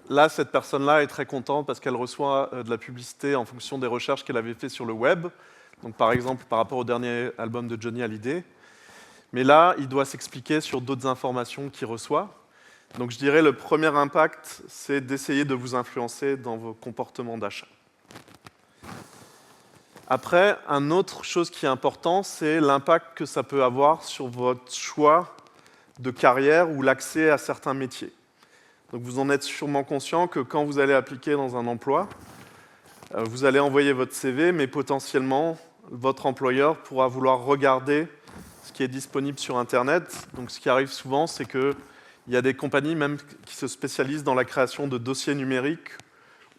là, cette personne-là est très contente parce qu'elle reçoit de la publicité en fonction des recherches qu'elle avait faites sur le web. Donc par exemple, par rapport au dernier album de Johnny Hallyday. Mais là, il doit s'expliquer sur d'autres informations qu'il reçoit. Donc je dirais le premier impact, c'est d'essayer de vous influencer dans vos comportements d'achat. Après, une autre chose qui est importante, c'est l'impact que ça peut avoir sur votre choix de carrière ou l'accès à certains métiers. Donc vous en êtes sûrement conscient que quand vous allez appliquer dans un emploi, vous allez envoyer votre CV, mais potentiellement, votre employeur pourra vouloir regarder ce qui est disponible sur Internet. Donc ce qui arrive souvent, c'est qu'il y a des compagnies même qui se spécialisent dans la création de dossiers numériques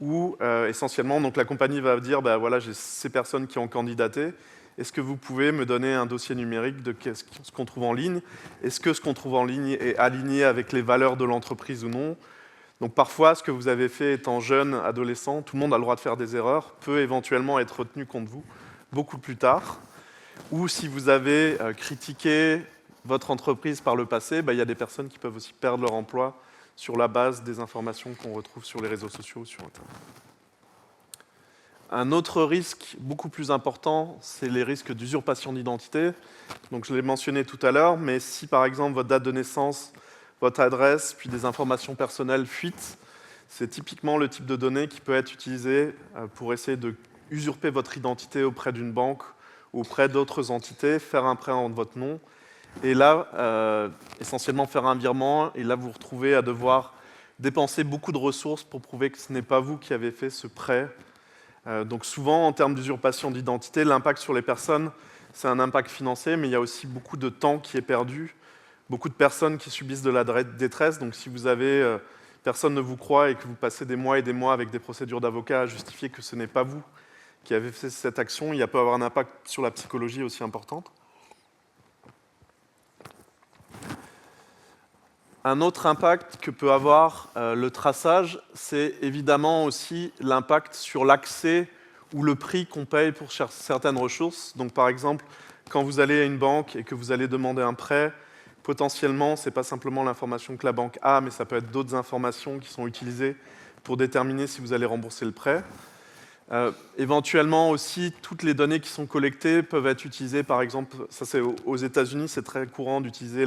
où essentiellement donc la compagnie va dire voilà, j'ai ces personnes qui ont candidaté. Est-ce que vous pouvez me donner un dossier numérique de ce qu'on trouve en ligne? Est-ce que ce qu'on trouve en ligne est aligné avec les valeurs de l'entreprise ou non? Donc parfois, ce que vous avez fait étant jeune, adolescent, tout le monde a le droit de faire des erreurs, peut éventuellement être retenu contre vous beaucoup plus tard. Ou si vous avez critiqué votre entreprise par le passé, il y a des personnes qui peuvent aussi perdre leur emploi sur la base des informations qu'on retrouve sur les réseaux sociaux ou sur Internet. Un autre risque beaucoup plus important, c'est les risques d'usurpation d'identité. Donc je l'ai mentionné tout à l'heure, mais si par exemple votre date de naissance, votre adresse, puis des informations personnelles fuitent, c'est typiquement le type de données qui peut être utilisé pour essayer de usurper votre identité auprès d'une banque ou auprès d'autres entités, faire un prêt en votre nom, et là, essentiellement faire un virement, et là vous vous retrouvez à devoir dépenser beaucoup de ressources pour prouver que ce n'est pas vous qui avez fait ce prêt. Donc souvent, en termes d'usurpation d'identité, l'impact sur les personnes, c'est un impact financier, mais il y a aussi beaucoup de temps qui est perdu, beaucoup de personnes qui subissent de la détresse. Donc si vous avez, personne ne vous croit et que vous passez des mois et des mois avec des procédures d'avocat à justifier que ce n'est pas vous qui avez fait cette action, il peut avoir un impact sur la psychologie aussi importante. Un autre impact que peut avoir le traçage, c'est évidemment aussi l'impact sur l'accès ou le prix qu'on paye pour certaines ressources. Donc par exemple, quand vous allez à une banque et que vous allez demander un prêt, potentiellement, ce n'est pas simplement l'information que la banque a, mais ça peut être d'autres informations qui sont utilisées pour déterminer si vous allez rembourser le prêt. Éventuellement aussi, toutes les données qui sont collectées peuvent être utilisées, par exemple, ça c'est aux États-Unis, c'est très courant d'utiliser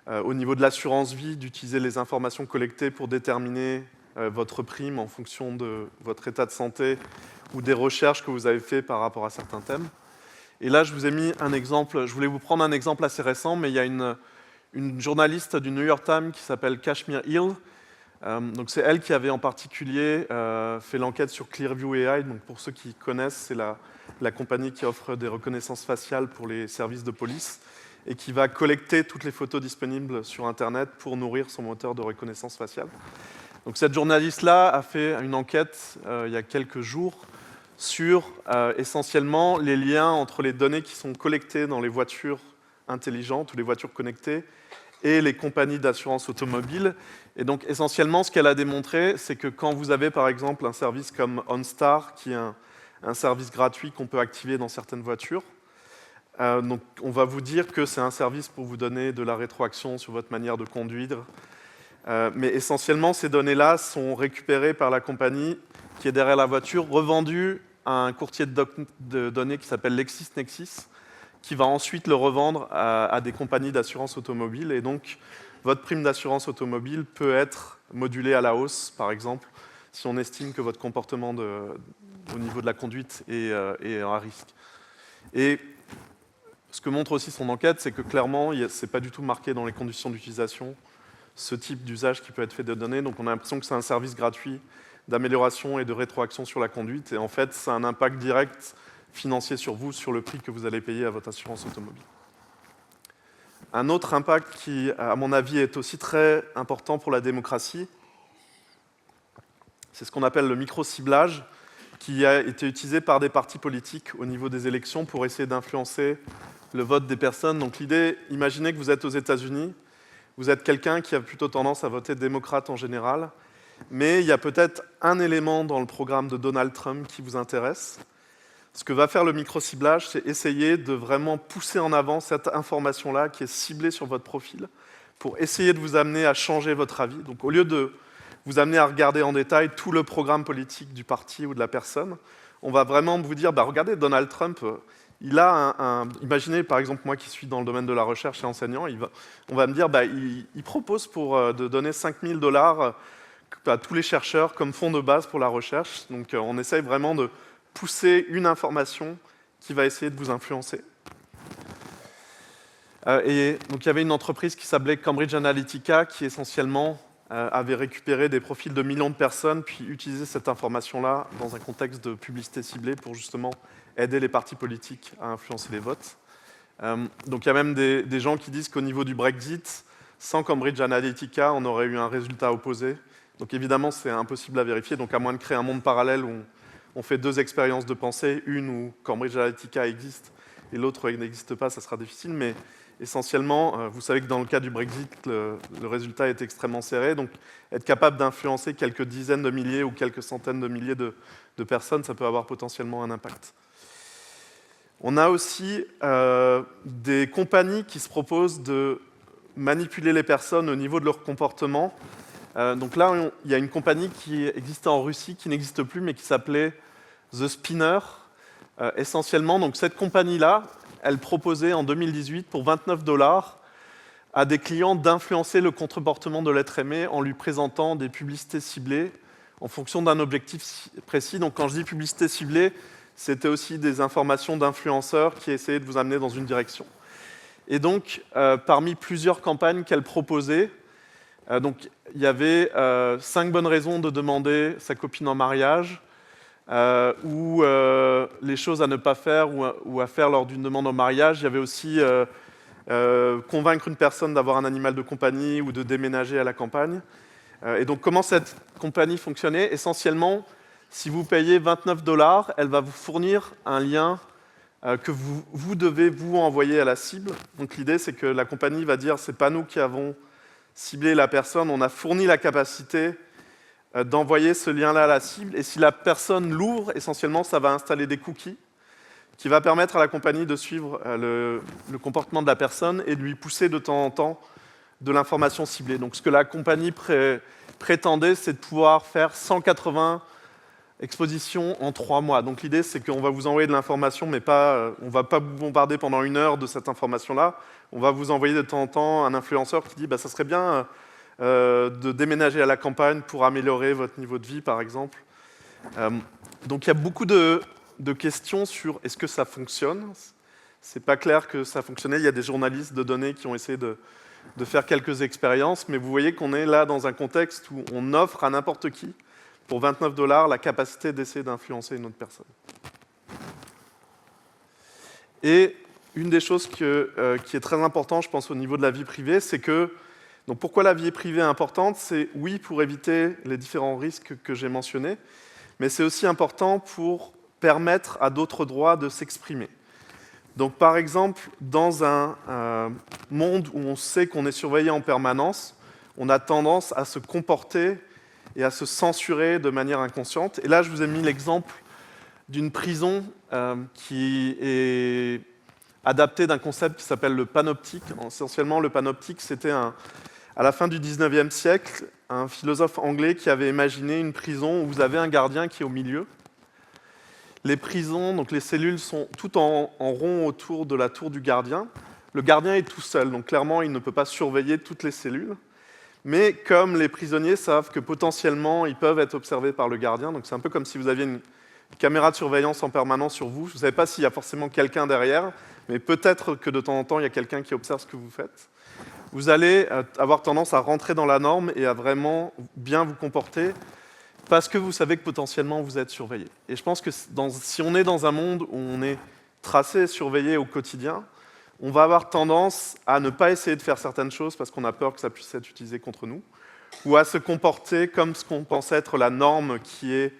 au niveau de l'assurance vie, d'utiliser les informations collectées pour déterminer votre prime en fonction de votre état de santé ou des recherches que vous avez faites par rapport à certains thèmes. Et là, je vous ai mis un exemple, je voulais vous prendre un exemple assez récent, mais il y a une journaliste du New York Times qui s'appelle Kashmir Hill. Donc c'est elle qui avait en particulier fait l'enquête sur Clearview AI. Donc pour ceux qui connaissent, c'est la compagnie qui offre des reconnaissances faciales pour les services de police et qui va collecter toutes les photos disponibles sur Internet pour nourrir son moteur de reconnaissance faciale. Donc cette journaliste-là a fait une enquête il y a quelques jours sur essentiellement les liens entre les données qui sont collectées dans les voitures intelligentes ou les voitures connectées et les compagnies d'assurance automobile. Et donc, essentiellement, ce qu'elle a démontré, c'est que quand vous avez, par exemple, un service comme OnStar, qui est un service gratuit qu'on peut activer dans certaines voitures, donc on va vous dire que c'est un service pour vous donner de la rétroaction sur votre manière de conduire. Mais essentiellement, ces données-là sont récupérées par la compagnie qui est derrière la voiture, revendues à un courtier de données qui s'appelle LexisNexis, qui va ensuite le revendre à des compagnies d'assurance automobile. Et donc, votre prime d'assurance automobile peut être modulée à la hausse, par exemple, si on estime que votre comportement au niveau de la conduite est à risque. Et ce que montre aussi son enquête, c'est que clairement, ce n'est pas du tout marqué dans les conditions d'utilisation, ce type d'usage qui peut être fait de données. Donc on a l'impression que c'est un service gratuit d'amélioration et de rétroaction sur la conduite. Et en fait, ça a un impact direct financier sur vous, sur le prix que vous allez payer à votre assurance automobile. Un autre impact qui, à mon avis, est aussi très important pour la démocratie, c'est ce qu'on appelle le micro-ciblage, qui a été utilisé par des partis politiques au niveau des élections pour essayer d'influencer le vote des personnes. Donc l'idée, imaginez que vous êtes aux États-Unis, vous êtes quelqu'un qui a plutôt tendance à voter démocrate en général, mais il y a peut-être un élément dans le programme de Donald Trump qui vous intéresse. Ce que va faire le micro-ciblage, c'est essayer de vraiment pousser en avant cette information-là qui est ciblée sur votre profil pour essayer de vous amener à changer votre avis. Donc au lieu de vous amener à regarder en détail tout le programme politique du parti ou de la personne, on va vraiment vous dire, regardez, Donald Trump, il a imaginez par exemple moi qui suis dans le domaine de la recherche et enseignant, on va me dire, il propose de donner $5 000 à tous les chercheurs comme fonds de base pour la recherche. Donc on essaye vraiment de pousser une information qui va essayer de vous influencer. Et donc il y avait une entreprise qui s'appelait Cambridge Analytica qui essentiellement avait récupéré des profils de millions de personnes puis utilisé cette information-là dans un contexte de publicité ciblée pour justement aider les partis politiques à influencer les votes. Donc il y a même des gens qui disent qu'au niveau du Brexit, sans Cambridge Analytica, on aurait eu un résultat opposé. Donc évidemment, c'est impossible à vérifier. Donc à moins de créer un monde parallèle où on fait deux expériences de pensée, une où Cambridge Analytica existe et l'autre où elle n'existe pas, ça sera difficile. Mais essentiellement, vous savez que dans le cas du Brexit, le résultat est extrêmement serré. Donc être capable d'influencer quelques dizaines de milliers ou quelques centaines de milliers de personnes, ça peut avoir potentiellement un impact. On a aussi des compagnies qui se proposent de manipuler les personnes au niveau de leur comportement. Donc là, il y a une compagnie qui existait en Russie, qui n'existe plus, mais qui s'appelait The Spinner. Essentiellement, donc cette compagnie-là, elle proposait en 2018 pour $29 à des clients d'influencer le comportement de l'être aimé en lui présentant des publicités ciblées en fonction d'un objectif précis. Donc quand je dis publicité ciblée, c'était aussi des informations d'influenceurs qui essayaient de vous amener dans une direction. Et donc, parmi plusieurs campagnes qu'elle proposait, donc, il y avait 5 bonnes raisons de demander sa copine en mariage, ou les choses à ne pas faire ou à faire lors d'une demande en mariage. Il y avait aussi convaincre une personne d'avoir un animal de compagnie ou de déménager à la campagne. Et donc, comment cette compagnie fonctionnait? Essentiellement, si vous payez $29, elle va vous fournir un lien que vous devez vous envoyer à la cible. Donc l'idée, c'est que la compagnie va dire, c'est pas nous qui avons ciblé la personne, on a fourni la capacité d'envoyer ce lien-là à la cible. Et si la personne l'ouvre, essentiellement, ça va installer des cookies qui va permettre à la compagnie de suivre le comportement de la personne et de lui pousser de temps en temps de l'information ciblée. Donc ce que la compagnie prétendait, c'est de pouvoir faire 180 expositions en 3 mois. Donc l'idée, c'est qu'on va vous envoyer de l'information, mais on ne va pas vous bombarder pendant 1 heure de cette information-là. On va vous envoyer de temps en temps un influenceur qui dit ça serait bien de déménager à la campagne pour améliorer votre niveau de vie, par exemple. Donc il y a beaucoup de questions sur est-ce que ça fonctionne. C'est pas clair que ça fonctionnait. Il y a des journalistes de données qui ont essayé de faire quelques expériences, mais vous voyez qu'on est là dans un contexte où on offre à n'importe qui pour $29 la capacité d'essayer d'influencer une autre personne. Et une des choses qui est très importante, je pense, au niveau de la vie privée, c'est que, donc pourquoi la vie privée est importante? C'est oui, pour éviter les différents risques que j'ai mentionnés, mais c'est aussi important pour permettre à d'autres droits de s'exprimer. Donc par exemple, dans un monde où on sait qu'on est surveillé en permanence, on a tendance à se comporter et à se censurer de manière inconsciente. Et là, je vous ai mis l'exemple d'une prison qui est adaptée d'un concept qui s'appelle le panoptique. Essentiellement, le panoptique, c'était à la fin du 19e siècle, un philosophe anglais qui avait imaginé une prison où vous avez un gardien qui est au milieu. Les prisons, donc les cellules, sont toutes en rond autour de la tour du gardien. Le gardien est tout seul, donc clairement, il ne peut pas surveiller toutes les cellules. Mais comme les prisonniers savent que potentiellement, ils peuvent être observés par le gardien, donc c'est un peu comme si vous aviez une caméra de surveillance en permanence sur vous. Vous ne savez pas s'il y a forcément quelqu'un derrière, mais peut-être que de temps en temps, il y a quelqu'un qui observe ce que vous faites. Vous allez avoir tendance à rentrer dans la norme et à vraiment bien vous comporter parce que vous savez que potentiellement vous êtes surveillé. Et je pense que si on est dans un monde où on est tracé et surveillé au quotidien, on va avoir tendance à ne pas essayer de faire certaines choses parce qu'on a peur que ça puisse être utilisé contre nous, ou à se comporter comme ce qu'on pense être la norme qui est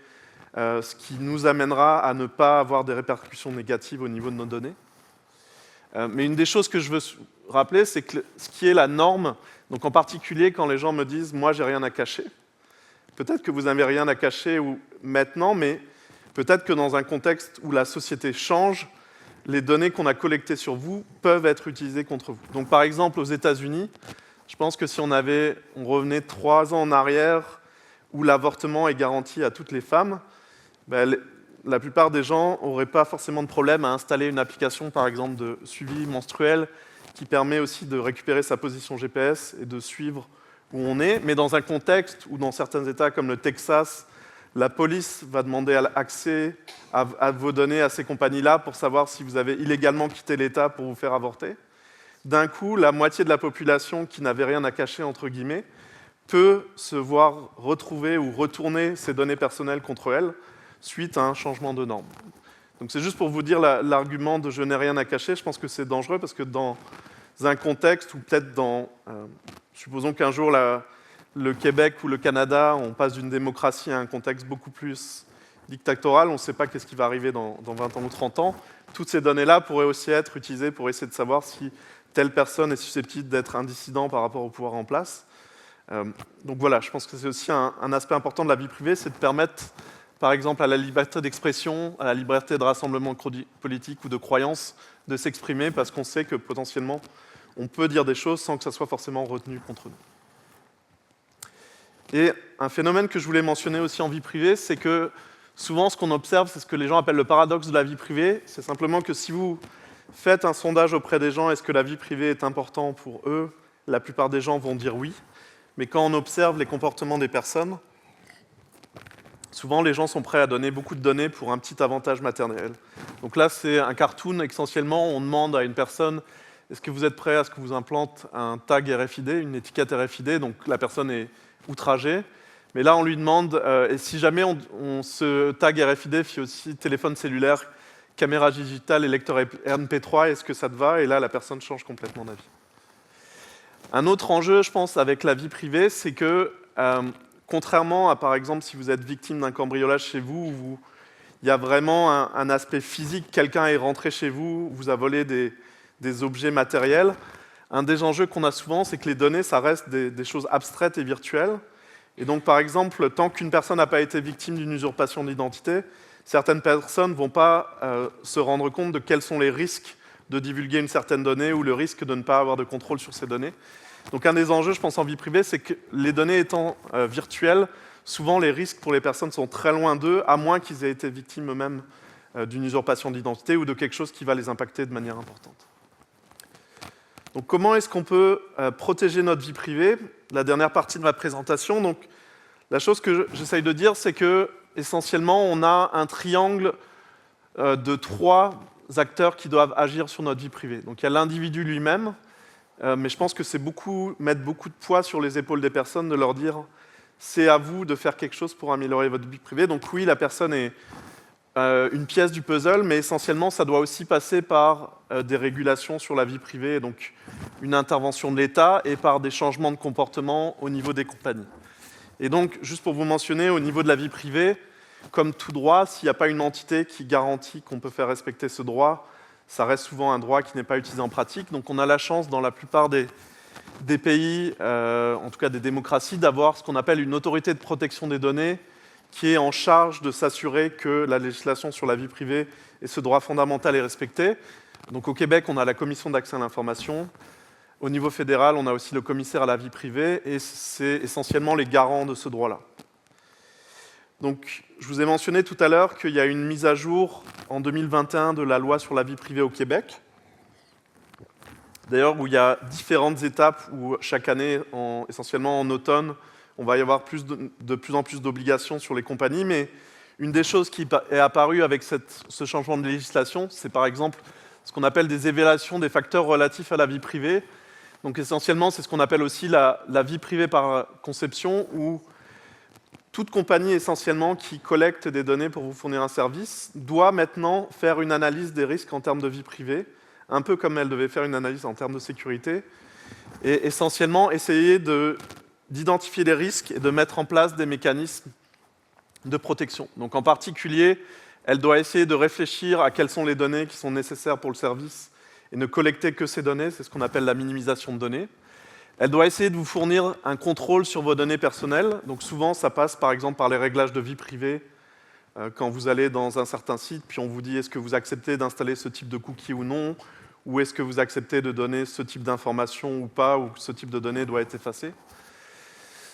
ce qui nous amènera à ne pas avoir des répercussions négatives au niveau de nos données. Mais une des choses que je veux rappeler, c'est que ce qui est la norme, donc en particulier quand les gens me disent « moi, j'ai rien à cacher », peut-être que vous n'avez rien à cacher maintenant, mais peut-être que dans un contexte où la société change, les données qu'on a collectées sur vous peuvent être utilisées contre vous. Donc par exemple, aux États-Unis, je pense que si on revenait 3 ans en arrière, où l'avortement est garanti à toutes les femmes, la plupart des gens n'auraient pas forcément de problème à installer une application, par exemple, de suivi menstruel, qui permet aussi de récupérer sa position GPS et de suivre où on est, mais dans un contexte où, dans certains États comme le Texas, la police va demander accès à vos données à ces compagnies-là pour savoir si vous avez illégalement quitté l'État pour vous faire avorter. D'un coup, la moitié de la population qui n'avait rien à cacher, entre guillemets, peut se voir retrouver ou retourner ses données personnelles contre elle suite à un changement de norme. Donc c'est juste pour vous dire l'argument de « je n'ai rien à cacher », je pense que c'est dangereux parce que dans un contexte où peut-être supposons qu'un jour le Québec ou le Canada, on passe d'une démocratie à un contexte beaucoup plus dictatorial, on ne sait pas qu'est-ce qui va arriver dans 20 ans ou 30 ans. Toutes ces données-là pourraient aussi être utilisées pour essayer de savoir si telle personne est susceptible d'être un dissident par rapport au pouvoir en place. Donc voilà, je pense que c'est aussi un aspect important de la vie privée, c'est de permettre, par exemple, à la liberté d'expression, à la liberté de rassemblement politique ou de croyance, de s'exprimer parce qu'on sait que potentiellement, on peut dire des choses sans que ça soit forcément retenu contre nous. Et un phénomène que je voulais mentionner aussi en vie privée, c'est que souvent, ce qu'on observe, c'est ce que les gens appellent le paradoxe de la vie privée. C'est simplement que si vous faites un sondage auprès des gens, est-ce que la vie privée est importante pour eux? La plupart des gens vont dire oui. Mais quand on observe les comportements des personnes, souvent les gens sont prêts à donner beaucoup de données pour un petit avantage matériel. Donc là, c'est un cartoon. Essentiellement, on demande à une personne « Est-ce que vous êtes prêt à ce que vous implante un tag RFID, une étiquette RFID ?» Donc la personne est outragée. Mais là, on lui demande et si jamais ce tag RFID fait aussi téléphone cellulaire, caméra digitale et lecteur MP3, est-ce que ça te va? Et là, la personne change complètement d'avis. Un autre enjeu, je pense, avec la vie privée, c'est que, contrairement à, par exemple, si vous êtes victime d'un cambriolage chez vous, où il y a vraiment un aspect physique, quelqu'un est rentré chez vous, vous a volé des objets matériels, un des enjeux qu'on a souvent, c'est que les données, ça reste des choses abstraites et virtuelles. Et donc, par exemple, tant qu'une personne n'a pas été victime d'une usurpation d'identité, certaines personnes ne vont pas se rendre compte de quels sont les risques de divulguer une certaine donnée ou le risque de ne pas avoir de contrôle sur ces données. Donc un des enjeux, je pense, en vie privée, c'est que les données étant virtuelles, souvent les risques pour les personnes sont très loin d'eux, à moins qu'ils aient été victimes eux-mêmes d'une usurpation d'identité ou de quelque chose qui va les impacter de manière importante. Donc comment est-ce qu'on peut protéger notre vie privée? La dernière partie de ma présentation. Donc, la chose que j'essaye de dire, c'est que essentiellement, on a un triangle de 3 acteurs qui doivent agir sur notre vie privée. Donc il y a l'individu lui-même, mais je pense que c'est mettre beaucoup de poids sur les épaules des personnes, de leur dire « c'est à vous de faire quelque chose pour améliorer votre vie privée ». Donc oui, la personne est une pièce du puzzle, mais essentiellement, ça doit aussi passer par des régulations sur la vie privée, donc une intervention de l'État, et par des changements de comportement au niveau des compagnies. Et donc, juste pour vous mentionner, au niveau de la vie privée, comme tout droit, s'il n'y a pas une entité qui garantit qu'on peut faire respecter ce droit, ça reste souvent un droit qui n'est pas utilisé en pratique. Donc on a la chance, dans la plupart des pays, en tout cas des démocraties, d'avoir ce qu'on appelle une autorité de protection des données qui est en charge de s'assurer que la législation sur la vie privée et ce droit fondamental est respecté. Donc au Québec, on a la Commission d'accès à l'information. Au niveau fédéral, on a aussi le commissaire à la vie privée, et c'est essentiellement les garants de ce droit-là. Donc, je vous ai mentionné tout à l'heure qu'il y a une mise à jour en 2021 de la loi sur la vie privée au Québec. D'ailleurs, où il y a différentes étapes, où chaque année, essentiellement en automne, on va y avoir de plus en plus d'obligations sur les compagnies, mais une des choses qui est apparue avec ce changement de législation, c'est par exemple ce qu'on appelle des évaluations des facteurs relatifs à la vie privée. Donc essentiellement, c'est ce qu'on appelle aussi la vie privée par conception, où toute compagnie essentiellement qui collecte des données pour vous fournir un service doit maintenant faire une analyse des risques en termes de vie privée, un peu comme elle devait faire une analyse en termes de sécurité, et essentiellement essayer d'identifier les risques et de mettre en place des mécanismes de protection. Donc en particulier, elle doit essayer de réfléchir à quelles sont les données qui sont nécessaires pour le service et ne collecter que ces données, c'est ce qu'on appelle la minimisation de données. Elle doit essayer de vous fournir un contrôle sur vos données personnelles. Donc souvent, ça passe par exemple par les réglages de vie privée. Quand vous allez dans un certain site, puis on vous dit est-ce que vous acceptez d'installer ce type de cookie ou non, ou est-ce que vous acceptez de donner ce type d'information ou pas, ou que ce type de données doit être effacé.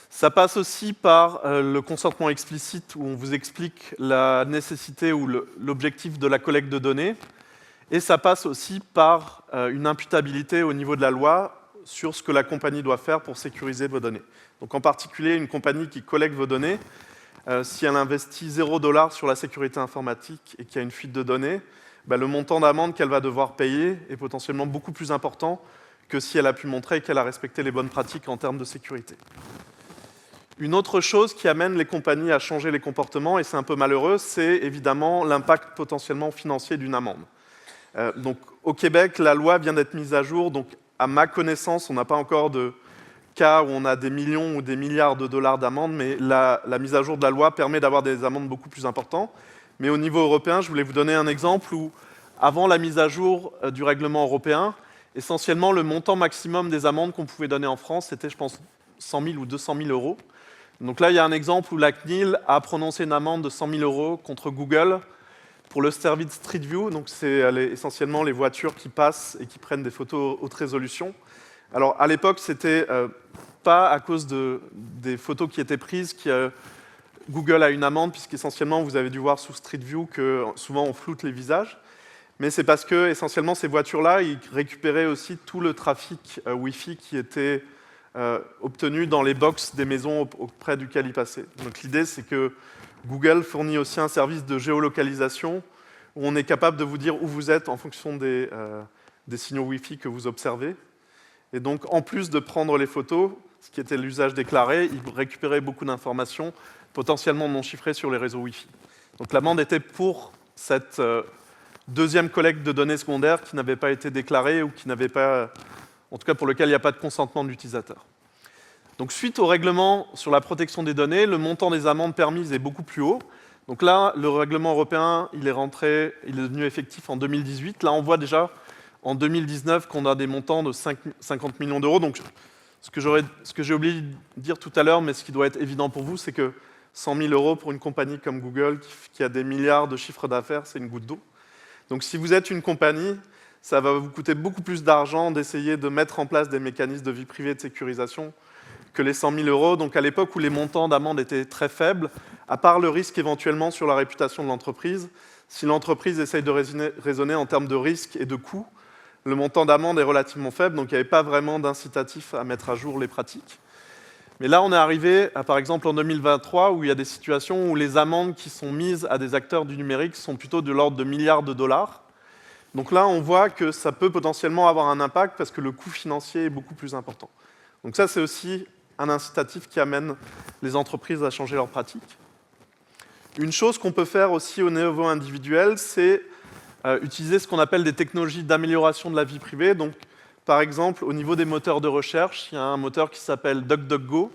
Ça passe aussi par le consentement explicite, où on vous explique la nécessité ou l'objectif de la collecte de données. Et ça passe aussi par une imputabilité au niveau de la loi sur ce que la compagnie doit faire pour sécuriser vos données. Donc en particulier, une compagnie qui collecte vos données, si elle investit $0 sur la sécurité informatique et qu'il y a une fuite de données, le montant d'amende qu'elle va devoir payer est potentiellement beaucoup plus important que si elle a pu montrer qu'elle a respecté les bonnes pratiques en termes de sécurité. Une autre chose qui amène les compagnies à changer les comportements, et c'est un peu malheureux, c'est évidemment l'impact potentiellement financier d'une amende. Donc, au Québec, la loi vient d'être mise à jour. Donc, à ma connaissance, on n'a pas encore de cas où on a des millions ou des milliards de dollars d'amende, mais la mise à jour de la loi permet d'avoir des amendes beaucoup plus importantes. Mais au niveau européen, je voulais vous donner un exemple où, avant la mise à jour du règlement européen, essentiellement, le montant maximum des amendes qu'on pouvait donner en France, c'était, je pense, 100 000 ou 200 000 euros. Donc là, il y a un exemple où la CNIL a prononcé une amende de 100 000 euros contre Google pour le service Street View. Donc c'est essentiellement les voitures qui passent et qui prennent des photos haute résolution. Alors à l'époque, c'était pas à cause des photos qui étaient prises que Google a une amende, puisqu'essentiellement, vous avez dû voir sous Street View que souvent on floute les visages. Mais c'est parce que essentiellement ces voitures-là, ils récupéraient aussi tout le trafic Wi-Fi qui était obtenu dans les box des maisons auprès duquel ils passaient. Donc l'idée, c'est que Google fournit aussi un service de géolocalisation où on est capable de vous dire où vous êtes en fonction des signaux Wi-Fi que vous observez. Et donc, en plus de prendre les photos, ce qui était l'usage déclaré, ils récupéraient beaucoup d'informations potentiellement non chiffrées sur les réseaux Wi-Fi. Donc l'amende était pour cette deuxième collecte de données secondaires qui n'avait pas été déclarée ou qui n'avait pas, en tout cas pour lequel il n'y a pas de consentement de l'utilisateur. Donc suite au règlement sur la protection des données, le montant des amendes permises est beaucoup plus haut. Donc là, le règlement européen, il est devenu effectif en 2018. Là, on voit déjà en 2019 qu'on a des montants de 50 millions d'euros. Donc ce que j'ai oublié de dire tout à l'heure, mais ce qui doit être évident pour vous, c'est que 100 000 euros pour une compagnie comme Google qui a des milliards de chiffres d'affaires, c'est une goutte d'eau. Donc si vous êtes une compagnie, ça va vous coûter beaucoup plus d'argent d'essayer de mettre en place des mécanismes de vie privée et de sécurisation que les 100 000 euros. Donc à l'époque où les montants d'amende étaient très faibles, à part le risque éventuellement sur la réputation de l'entreprise, si l'entreprise essaye de raisonner en termes de risque et de coût, le montant d'amende est relativement faible, donc il n'y avait pas vraiment d'incitatif à mettre à jour les pratiques. Mais là, on est arrivé, par exemple, en 2023, où il y a des situations où les amendes qui sont mises à des acteurs du numérique sont plutôt de l'ordre de milliards de dollars. Donc là, on voit que ça peut potentiellement avoir un impact parce que le coût financier est beaucoup plus important. Donc ça, c'est aussi un incitatif qui amène les entreprises à changer leurs pratiques. Une chose qu'on peut faire aussi au niveau individuel, c'est utiliser ce qu'on appelle des technologies d'amélioration de la vie privée. Donc, par exemple, au niveau des moteurs de recherche, il y a un moteur qui s'appelle DuckDuckGo,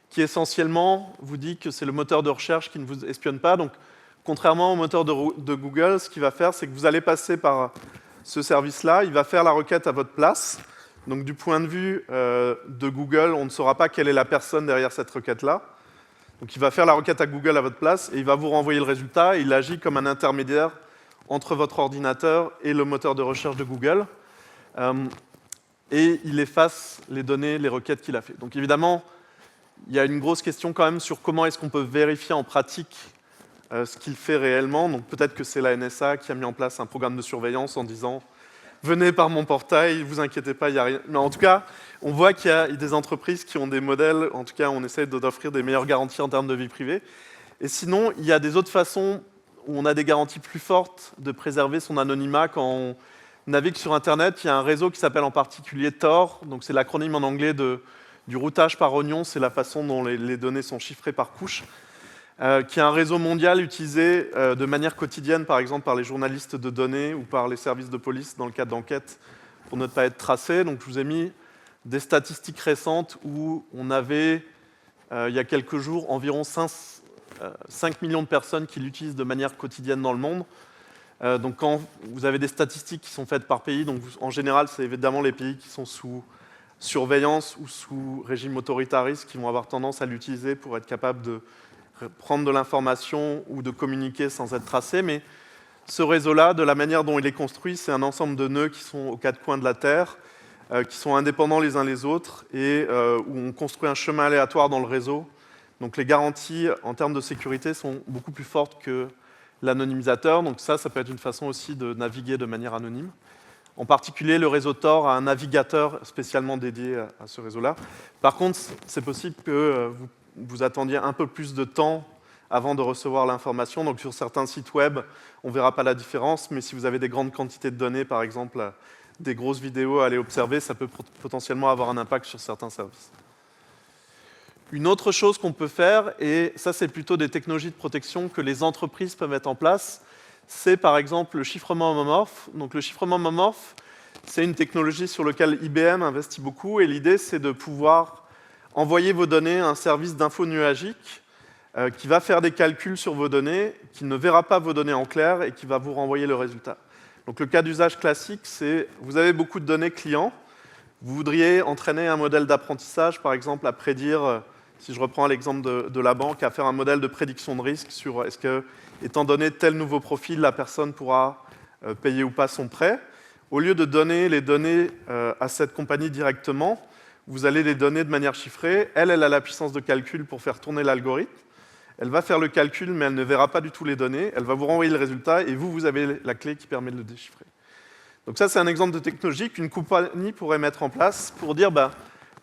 qui essentiellement vous dit que c'est le moteur de recherche qui ne vous espionne pas. Donc, contrairement au moteur de Google, ce qu'il va faire, c'est que vous allez passer par Ce service-là, il va faire la requête à votre place. Donc du point de vue de Google, on ne saura pas quelle est la personne derrière cette requête-là. Donc il va faire la requête à Google à votre place et il va vous renvoyer le résultat. Il agit comme un intermédiaire entre votre ordinateur et le moteur de recherche de Google. Et il efface les données, les requêtes qu'il a fait. Donc évidemment, il y a une grosse question quand même sur comment est-ce qu'on peut vérifier en pratique ce qu'il fait réellement. Donc peut-être que c'est la NSA qui a mis en place un programme de surveillance en disant « Venez par mon portail, ne vous inquiétez pas, il n'y a rien ». Mais en tout cas, on voit qu'il y a des entreprises qui ont des modèles, en tout cas on essaie d'offrir des meilleures garanties en termes de vie privée. Et sinon, il y a des autres façons où on a des garanties plus fortes de préserver son anonymat quand on navigue sur Internet. Il y a un réseau qui s'appelle en particulier Tor, donc c'est l'acronyme en anglais du routage par oignon, c'est la façon dont les données sont chiffrées par couche, qui est un réseau mondial utilisé de manière quotidienne, par exemple par les journalistes de données ou par les services de police dans le cadre d'enquêtes pour ne pas être tracés. Donc je vous ai mis des statistiques récentes où on avait, il y a quelques jours, environ 5 millions de personnes qui l'utilisent de manière quotidienne dans le monde. Donc quand vous avez des statistiques qui sont faites par pays, donc en général, c'est évidemment les pays qui sont sous surveillance ou sous régime autoritariste qui vont avoir tendance à l'utiliser pour être capable de prendre de l'information ou de communiquer sans être tracé. Mais ce réseau-là, de la manière dont il est construit, c'est un ensemble de nœuds qui sont aux quatre coins de la Terre, qui sont indépendants les uns les autres et où on construit un chemin aléatoire dans le réseau. Donc les garanties en termes de sécurité sont beaucoup plus fortes que l'anonymisateur. Donc ça peut être une façon aussi de naviguer de manière anonyme. En particulier, le réseau Tor a un navigateur spécialement dédié à ce réseau-là. Par contre, c'est possible que vous attendiez un peu plus de temps avant de recevoir l'information. Donc sur certains sites web, on ne verra pas la différence, mais si vous avez des grandes quantités de données, par exemple des grosses vidéos à aller observer, ça peut potentiellement avoir un impact sur certains services. Une autre chose qu'on peut faire, et ça c'est plutôt des technologies de protection que les entreprises peuvent mettre en place, c'est par exemple le chiffrement homomorphe. Donc le chiffrement homomorphe, c'est une technologie sur laquelle IBM investit beaucoup, et l'idée c'est de pouvoir envoyer vos données à un service d'info nuagique qui va faire des calculs sur vos données, qui ne verra pas vos données en clair et qui va vous renvoyer le résultat. Donc le cas d'usage classique, c'est vous avez beaucoup de données clients, vous voudriez entraîner un modèle d'apprentissage, par exemple, à prédire, si je reprends l'exemple de la banque, à faire un modèle de prédiction de risque sur est-ce que, étant donné tel nouveau profil, la personne pourra payer ou pas son prêt. Au lieu de donner les données à cette compagnie directement, vous allez les donner de manière chiffrée. Elle a la puissance de calcul pour faire tourner l'algorithme. Elle va faire le calcul, mais elle ne verra pas du tout les données. Elle va vous renvoyer le résultat et vous avez la clé qui permet de le déchiffrer. Donc ça, c'est un exemple de technologie qu'une compagnie pourrait mettre en place pour dire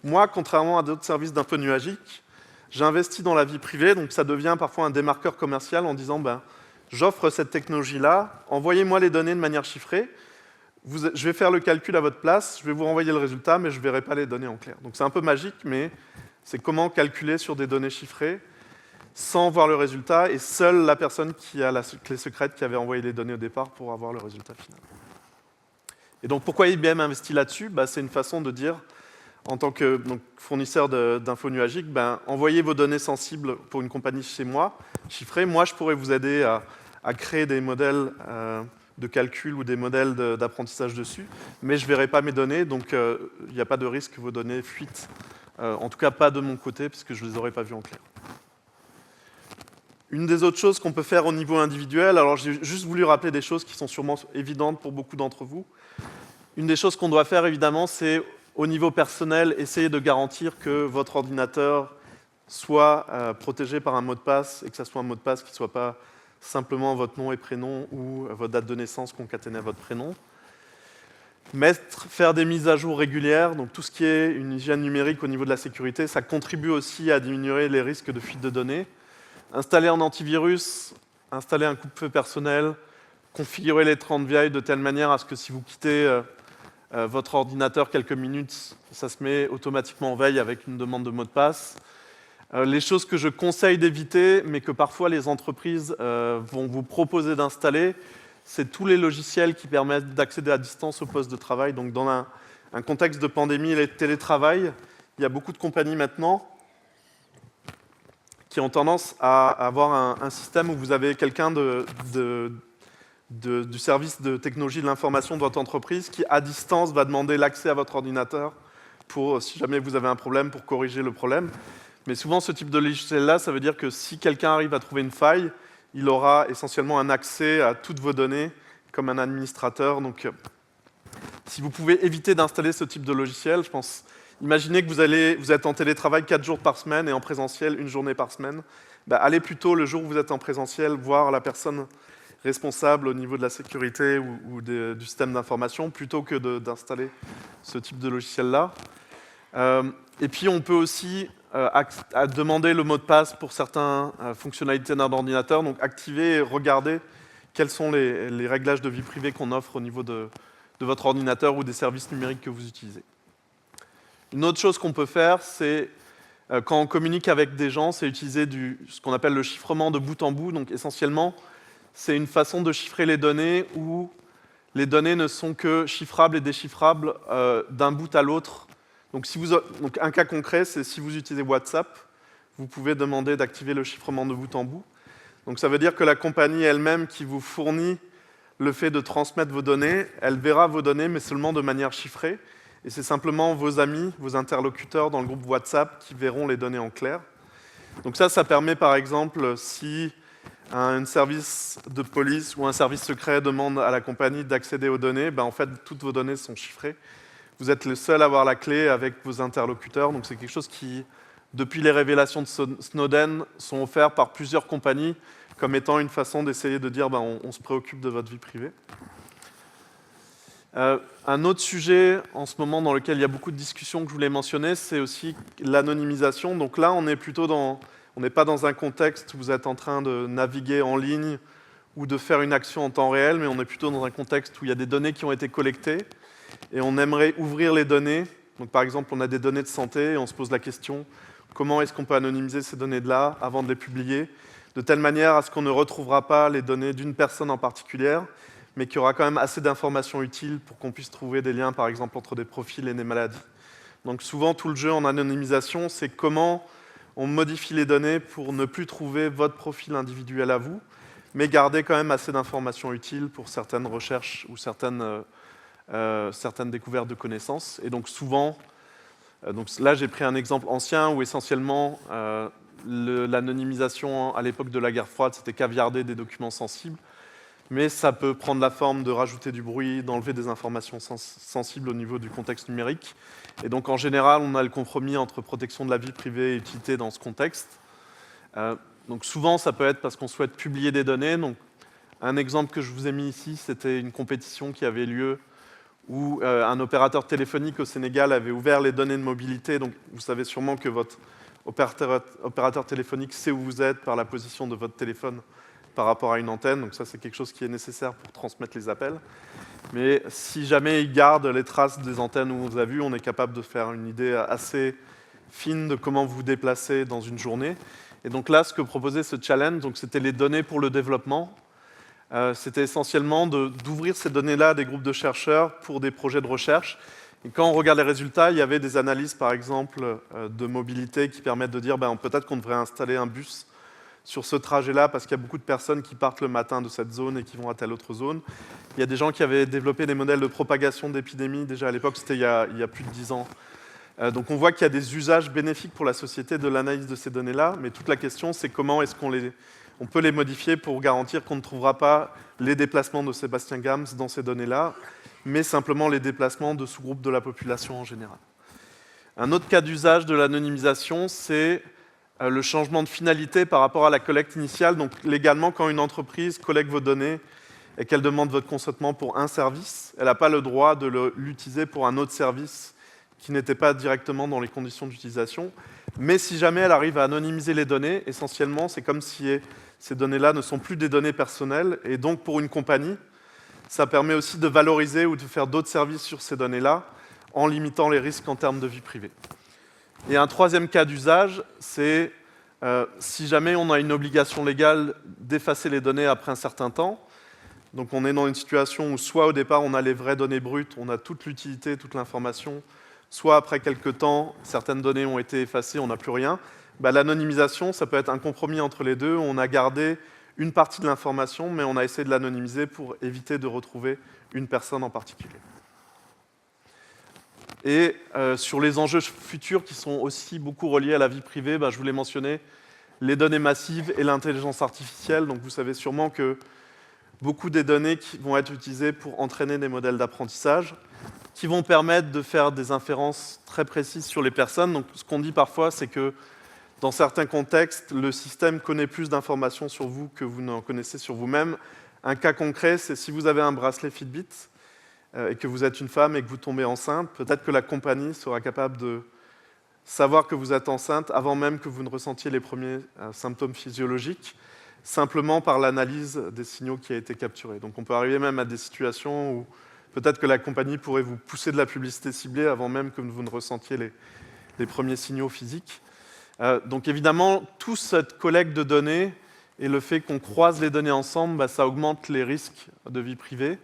moi, contrairement à d'autres services d'info nuagique, j'investis dans la vie privée, donc ça devient parfois un démarqueur commercial en disant j'offre cette technologie-là, envoyez-moi les données de manière chiffrée, je vais faire le calcul à votre place, je vais vous renvoyer le résultat, mais je ne verrai pas les données en clair. Donc c'est un peu magique, mais c'est comment calculer sur des données chiffrées sans voir le résultat, et seule la personne qui a la clé secrète qui avait envoyé les données au départ pour avoir le résultat final. Et donc pourquoi IBM investit là-dessus ? C'est une façon de dire, en tant que fournisseur d'info nuagique, envoyez vos données sensibles pour une compagnie chez moi, chiffrées. Moi, je pourrais vous aider à créer des modèles de calcul ou des modèles d'apprentissage dessus, mais je ne verrai pas mes données, donc il n'y a pas de risque que vos données fuitent. En tout cas, pas de mon côté, puisque je ne les aurais pas vues en clair. Une des autres choses qu'on peut faire au niveau individuel, alors j'ai juste voulu rappeler des choses qui sont sûrement évidentes pour beaucoup d'entre vous. Une des choses qu'on doit faire, évidemment, c'est au niveau personnel, essayer de garantir que votre ordinateur soit protégé par un mot de passe et que ce soit un mot de passe qui ne soit pas simplement votre nom et prénom ou votre date de naissance concaténée à votre prénom. Faire des mises à jour régulières, donc tout ce qui est une hygiène numérique au niveau de la sécurité, ça contribue aussi à diminuer les risques de fuite de données. Installer un antivirus, installer un coupe-feu personnel, configurer les 30 vieilles de telle manière à ce que si vous quittez votre ordinateur quelques minutes, ça se met automatiquement en veille avec une demande de mot de passe. Les choses que je conseille d'éviter, mais que parfois les entreprises vont vous proposer d'installer, c'est tous les logiciels qui permettent d'accéder à distance au poste de travail. Donc dans un contexte de pandémie et de télétravail, il y a beaucoup de compagnies maintenant qui ont tendance à avoir un système où vous avez quelqu'un de du service de technologie de l'information de votre entreprise qui, à distance, va demander l'accès à votre ordinateur pour, si jamais vous avez un problème, pour corriger le problème. Mais souvent, ce type de logiciel-là, ça veut dire que si quelqu'un arrive à trouver une faille, il aura essentiellement un accès à toutes vos données comme un administrateur. Donc, si vous pouvez éviter d'installer ce type de logiciel, je pense, imaginez que vous êtes en télétravail 4 jours par semaine et en présentiel 1 journée par semaine. Allez plutôt le jour où vous êtes en présentiel voir la personne responsable au niveau de la sécurité ou du système d'information plutôt que d'installer ce type de logiciel-là. Et puis, on peut aussi demander le mot de passe pour certaines fonctionnalités d'un ordinateur, donc activer et regarder quels sont les réglages de vie privée qu'on offre au niveau de votre ordinateur ou des services numériques que vous utilisez. Une autre chose qu'on peut faire, c'est quand on communique avec des gens, c'est utiliser ce qu'on appelle le chiffrement de bout en bout. Donc essentiellement, c'est une façon de chiffrer les données où les données ne sont que chiffrables et déchiffrables d'un bout à l'autre. Donc un cas concret, c'est si vous utilisez WhatsApp, vous pouvez demander d'activer le chiffrement de bout en bout. Donc ça veut dire que la compagnie elle-même qui vous fournit le fait de transmettre vos données, elle verra vos données, mais seulement de manière chiffrée. Et c'est simplement vos amis, vos interlocuteurs dans le groupe WhatsApp qui verront les données en clair. Donc ça permet par exemple, si un service de police ou un service secret demande à la compagnie d'accéder aux données, en fait, toutes vos données sont chiffrées. Vous êtes le seul à avoir la clé avec vos interlocuteurs. Donc c'est quelque chose qui, depuis les révélations de Snowden, sont offerts par plusieurs compagnies comme étant une façon d'essayer de dire on se préoccupe de votre vie privée. Un autre sujet en ce moment dans lequel il y a beaucoup de discussions que je voulais mentionner, c'est aussi l'anonymisation. Donc là, on n'est pas dans un contexte où vous êtes en train de naviguer en ligne ou de faire une action en temps réel, mais on est plutôt dans un contexte où il y a des données qui ont été collectées et on aimerait ouvrir les données. Donc par exemple, on a des données de santé et on se pose la question comment est-ce qu'on peut anonymiser ces données-là avant de les publier, de telle manière à ce qu'on ne retrouvera pas les données d'une personne en particulier, mais qu'il y aura quand même assez d'informations utiles pour qu'on puisse trouver des liens, par exemple, entre des profils et des maladies. Donc souvent, tout le jeu en anonymisation, c'est comment on modifie les données pour ne plus trouver votre profil individuel à vous, mais garder quand même assez d'informations utiles pour certaines recherches ou certaines découvertes de connaissances. Et donc souvent, là j'ai pris un exemple ancien où essentiellement l'anonymisation à l'époque de la guerre froide, c'était caviarder des documents sensibles. Mais ça peut prendre la forme de rajouter du bruit, d'enlever des informations sensibles au niveau du contexte numérique. Et donc, en général, on a le compromis entre protection de la vie privée et utilité dans ce contexte. Donc, souvent, ça peut être parce qu'on souhaite publier des données. Donc, un exemple que je vous ai mis ici, c'était une compétition qui avait lieu où un opérateur téléphonique au Sénégal avait ouvert les données de mobilité. Donc, vous savez sûrement que votre opérateur téléphonique sait où vous êtes par la position de votre téléphone par rapport à une antenne, donc ça c'est quelque chose qui est nécessaire pour transmettre les appels. Mais si jamais il garde les traces des antennes où on vous a vu, on est capable de faire une idée assez fine de comment vous vous déplacez dans une journée. Et donc là, ce que proposait ce challenge, c'était les données pour le développement. C'était essentiellement d'ouvrir ces données-là à des groupes de chercheurs pour des projets de recherche. Et quand on regarde les résultats, il y avait des analyses, par exemple, de mobilité qui permettent de dire peut-être qu'on devrait installer un bus sur ce trajet-là, parce qu'il y a beaucoup de personnes qui partent le matin de cette zone et qui vont à telle autre zone. Il y a des gens qui avaient développé des modèles de propagation d'épidémies, déjà à l'époque, c'était il y a plus de 10 ans. Donc on voit qu'il y a des usages bénéfiques pour la société de l'analyse de ces données-là, mais toute la question, c'est comment est-ce qu'on peut les modifier pour garantir qu'on ne trouvera pas les déplacements de Sébastien Gams dans ces données-là, mais simplement les déplacements de sous-groupes de la population en général. Un autre cas d'usage de l'anonymisation, c'est le changement de finalité par rapport à la collecte initiale. Donc légalement, quand une entreprise collecte vos données et qu'elle demande votre consentement pour un service, elle n'a pas le droit de l'utiliser pour un autre service qui n'était pas directement dans les conditions d'utilisation. Mais si jamais elle arrive à anonymiser les données, essentiellement, c'est comme si ces données-là ne sont plus des données personnelles. Et donc, pour une compagnie, ça permet aussi de valoriser ou de faire d'autres services sur ces données-là en limitant les risques en termes de vie privée. Et un troisième cas d'usage, c'est si jamais on a une obligation légale d'effacer les données après un certain temps. Donc on est dans une situation où soit au départ on a les vraies données brutes, on a toute l'utilité, toute l'information, soit après quelques temps, certaines données ont été effacées, on n'a plus rien. L'anonymisation, ça peut être un compromis entre les deux. On a gardé une partie de l'information, mais on a essayé de l'anonymiser pour éviter de retrouver une personne en particulier. Et sur les enjeux futurs qui sont aussi beaucoup reliés à la vie privée, je vous l'ai mentionné, les données massives et l'intelligence artificielle. Donc vous savez sûrement que beaucoup des données qui vont être utilisées pour entraîner des modèles d'apprentissage, qui vont permettre de faire des inférences très précises sur les personnes. Donc ce qu'on dit parfois, c'est que dans certains contextes, le système connaît plus d'informations sur vous que vous n'en connaissez sur vous-même. Un cas concret, c'est si vous avez un bracelet Fitbit et que vous êtes une femme et que vous tombez enceinte, peut-être que la compagnie sera capable de savoir que vous êtes enceinte avant même que vous ne ressentiez les premiers symptômes physiologiques, simplement par l'analyse des signaux qui a été capturés. Donc on peut arriver même à des situations où peut-être que la compagnie pourrait vous pousser de la publicité ciblée avant même que vous ne ressentiez les premiers signaux physiques. Donc évidemment, toute cette collecte de données et le fait qu'on croise les données ensemble, ça augmente les risques de vie privée.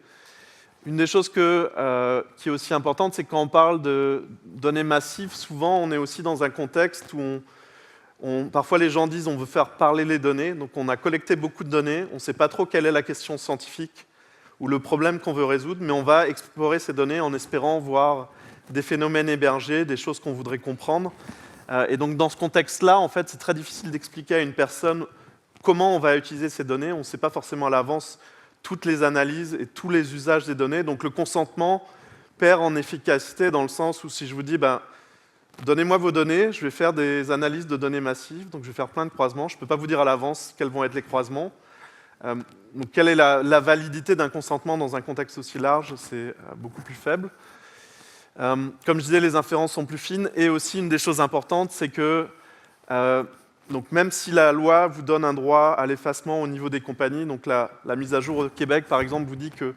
Une des choses qui est aussi importante, c'est quand on parle de données massives, souvent on est aussi dans un contexte où parfois les gens disent on veut faire parler les données, donc on a collecté beaucoup de données, on ne sait pas trop quelle est la question scientifique ou le problème qu'on veut résoudre, mais on va explorer ces données en espérant voir des phénomènes émerger, des choses qu'on voudrait comprendre. Et donc dans ce contexte-là, en fait, c'est très difficile d'expliquer à une personne comment on va utiliser ces données. On ne sait pas forcément à l'avance toutes les analyses et tous les usages des données. Donc le consentement perd en efficacité dans le sens où si je vous dis donnez-moi vos données, je vais faire des analyses de données massives, donc je vais faire plein de croisements. Je ne peux pas vous dire à l'avance quels vont être les croisements. Donc quelle est la validité d'un consentement dans un contexte aussi large? C'est beaucoup plus faible. Comme je disais, les inférences sont plus fines. Et aussi, une des choses importantes, c'est que donc même si la loi vous donne un droit à l'effacement au niveau des compagnies, donc la mise à jour au Québec, par exemple, vous dit que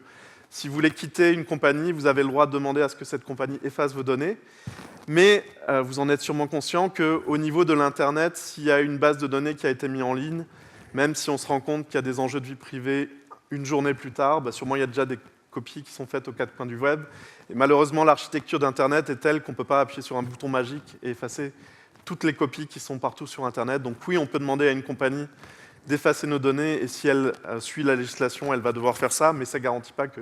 si vous voulez quitter une compagnie, vous avez le droit de demander à ce que cette compagnie efface vos données. Mais vous en êtes sûrement conscient qu'au niveau de l'Internet, s'il y a une base de données qui a été mise en ligne, même si on se rend compte qu'il y a des enjeux de vie privée une journée plus tard, sûrement il y a déjà des copies qui sont faites aux quatre coins du web. Et malheureusement, l'architecture d'Internet est telle qu'on ne peut pas appuyer sur un bouton magique et effacer toutes les copies qui sont partout sur Internet. Donc oui, on peut demander à une compagnie d'effacer nos données, et si elle suit la législation, elle va devoir faire ça, mais ça ne garantit pas que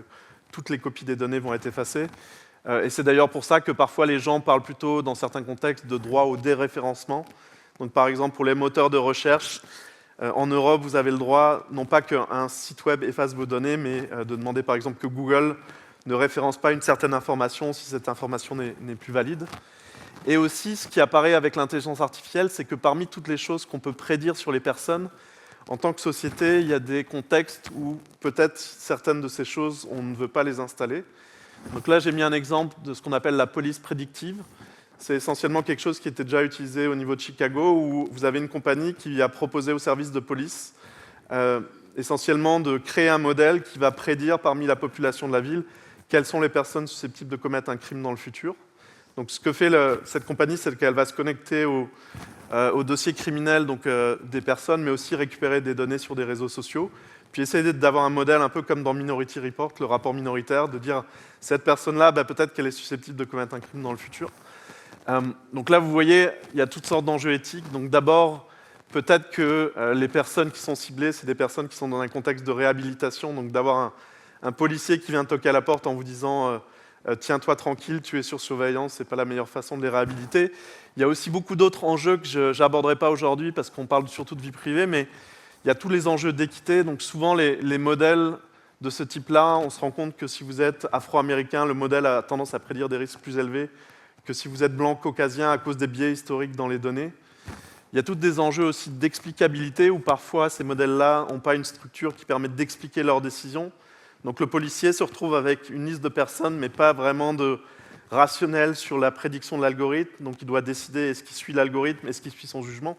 toutes les copies des données vont être effacées. Et c'est d'ailleurs pour ça que parfois les gens parlent plutôt, dans certains contextes, de droit au déréférencement. Donc par exemple, pour les moteurs de recherche, en Europe, vous avez le droit, non pas qu'un site web efface vos données, mais de demander par exemple que Google ne référence pas une certaine information si cette information n'est plus valide. Et aussi, ce qui apparaît avec l'intelligence artificielle, c'est que parmi toutes les choses qu'on peut prédire sur les personnes, en tant que société, il y a des contextes où peut-être certaines de ces choses, on ne veut pas les installer. Donc là, j'ai mis un exemple de ce qu'on appelle la police prédictive. C'est essentiellement quelque chose qui était déjà utilisé au niveau de Chicago, où vous avez une compagnie qui a proposé aux services de police essentiellement de créer un modèle qui va prédire parmi la population de la ville quelles sont les personnes susceptibles de commettre un crime dans le futur. Donc ce que fait cette compagnie, c'est qu'elle va se connecter au dossier criminel des personnes, mais aussi récupérer des données sur des réseaux sociaux, puis essayer d'avoir un modèle un peu comme dans Minority Report, le rapport minoritaire, de dire cette personne-là, peut-être qu'elle est susceptible de commettre un crime dans le futur. Donc là, vous voyez, il y a toutes sortes d'enjeux éthiques. Donc d'abord, peut-être que les personnes qui sont ciblées, c'est des personnes qui sont dans un contexte de réhabilitation, donc d'avoir un policier qui vient toquer à la porte en vous disant tiens-toi tranquille, tu es sur surveillance, ce n'est pas la meilleure façon de les réhabiliter. Il y a aussi beaucoup d'autres enjeux que je n'aborderai pas aujourd'hui parce qu'on parle surtout de vie privée, mais il y a tous les enjeux d'équité. Donc souvent, les modèles de ce type-là, on se rend compte que si vous êtes afro-américain, le modèle a tendance à prédire des risques plus élevés que si vous êtes blanc caucasien à cause des biais historiques dans les données. Il y a tous des enjeux aussi d'explicabilité où parfois ces modèles-là n'ont pas une structure qui permet d'expliquer leurs décisions. Donc le policier se retrouve avec une liste de personnes, mais pas vraiment de rationnel sur la prédiction de l'algorithme. Donc il doit décider est-ce qu'il suit l'algorithme, est-ce qu'il suit son jugement.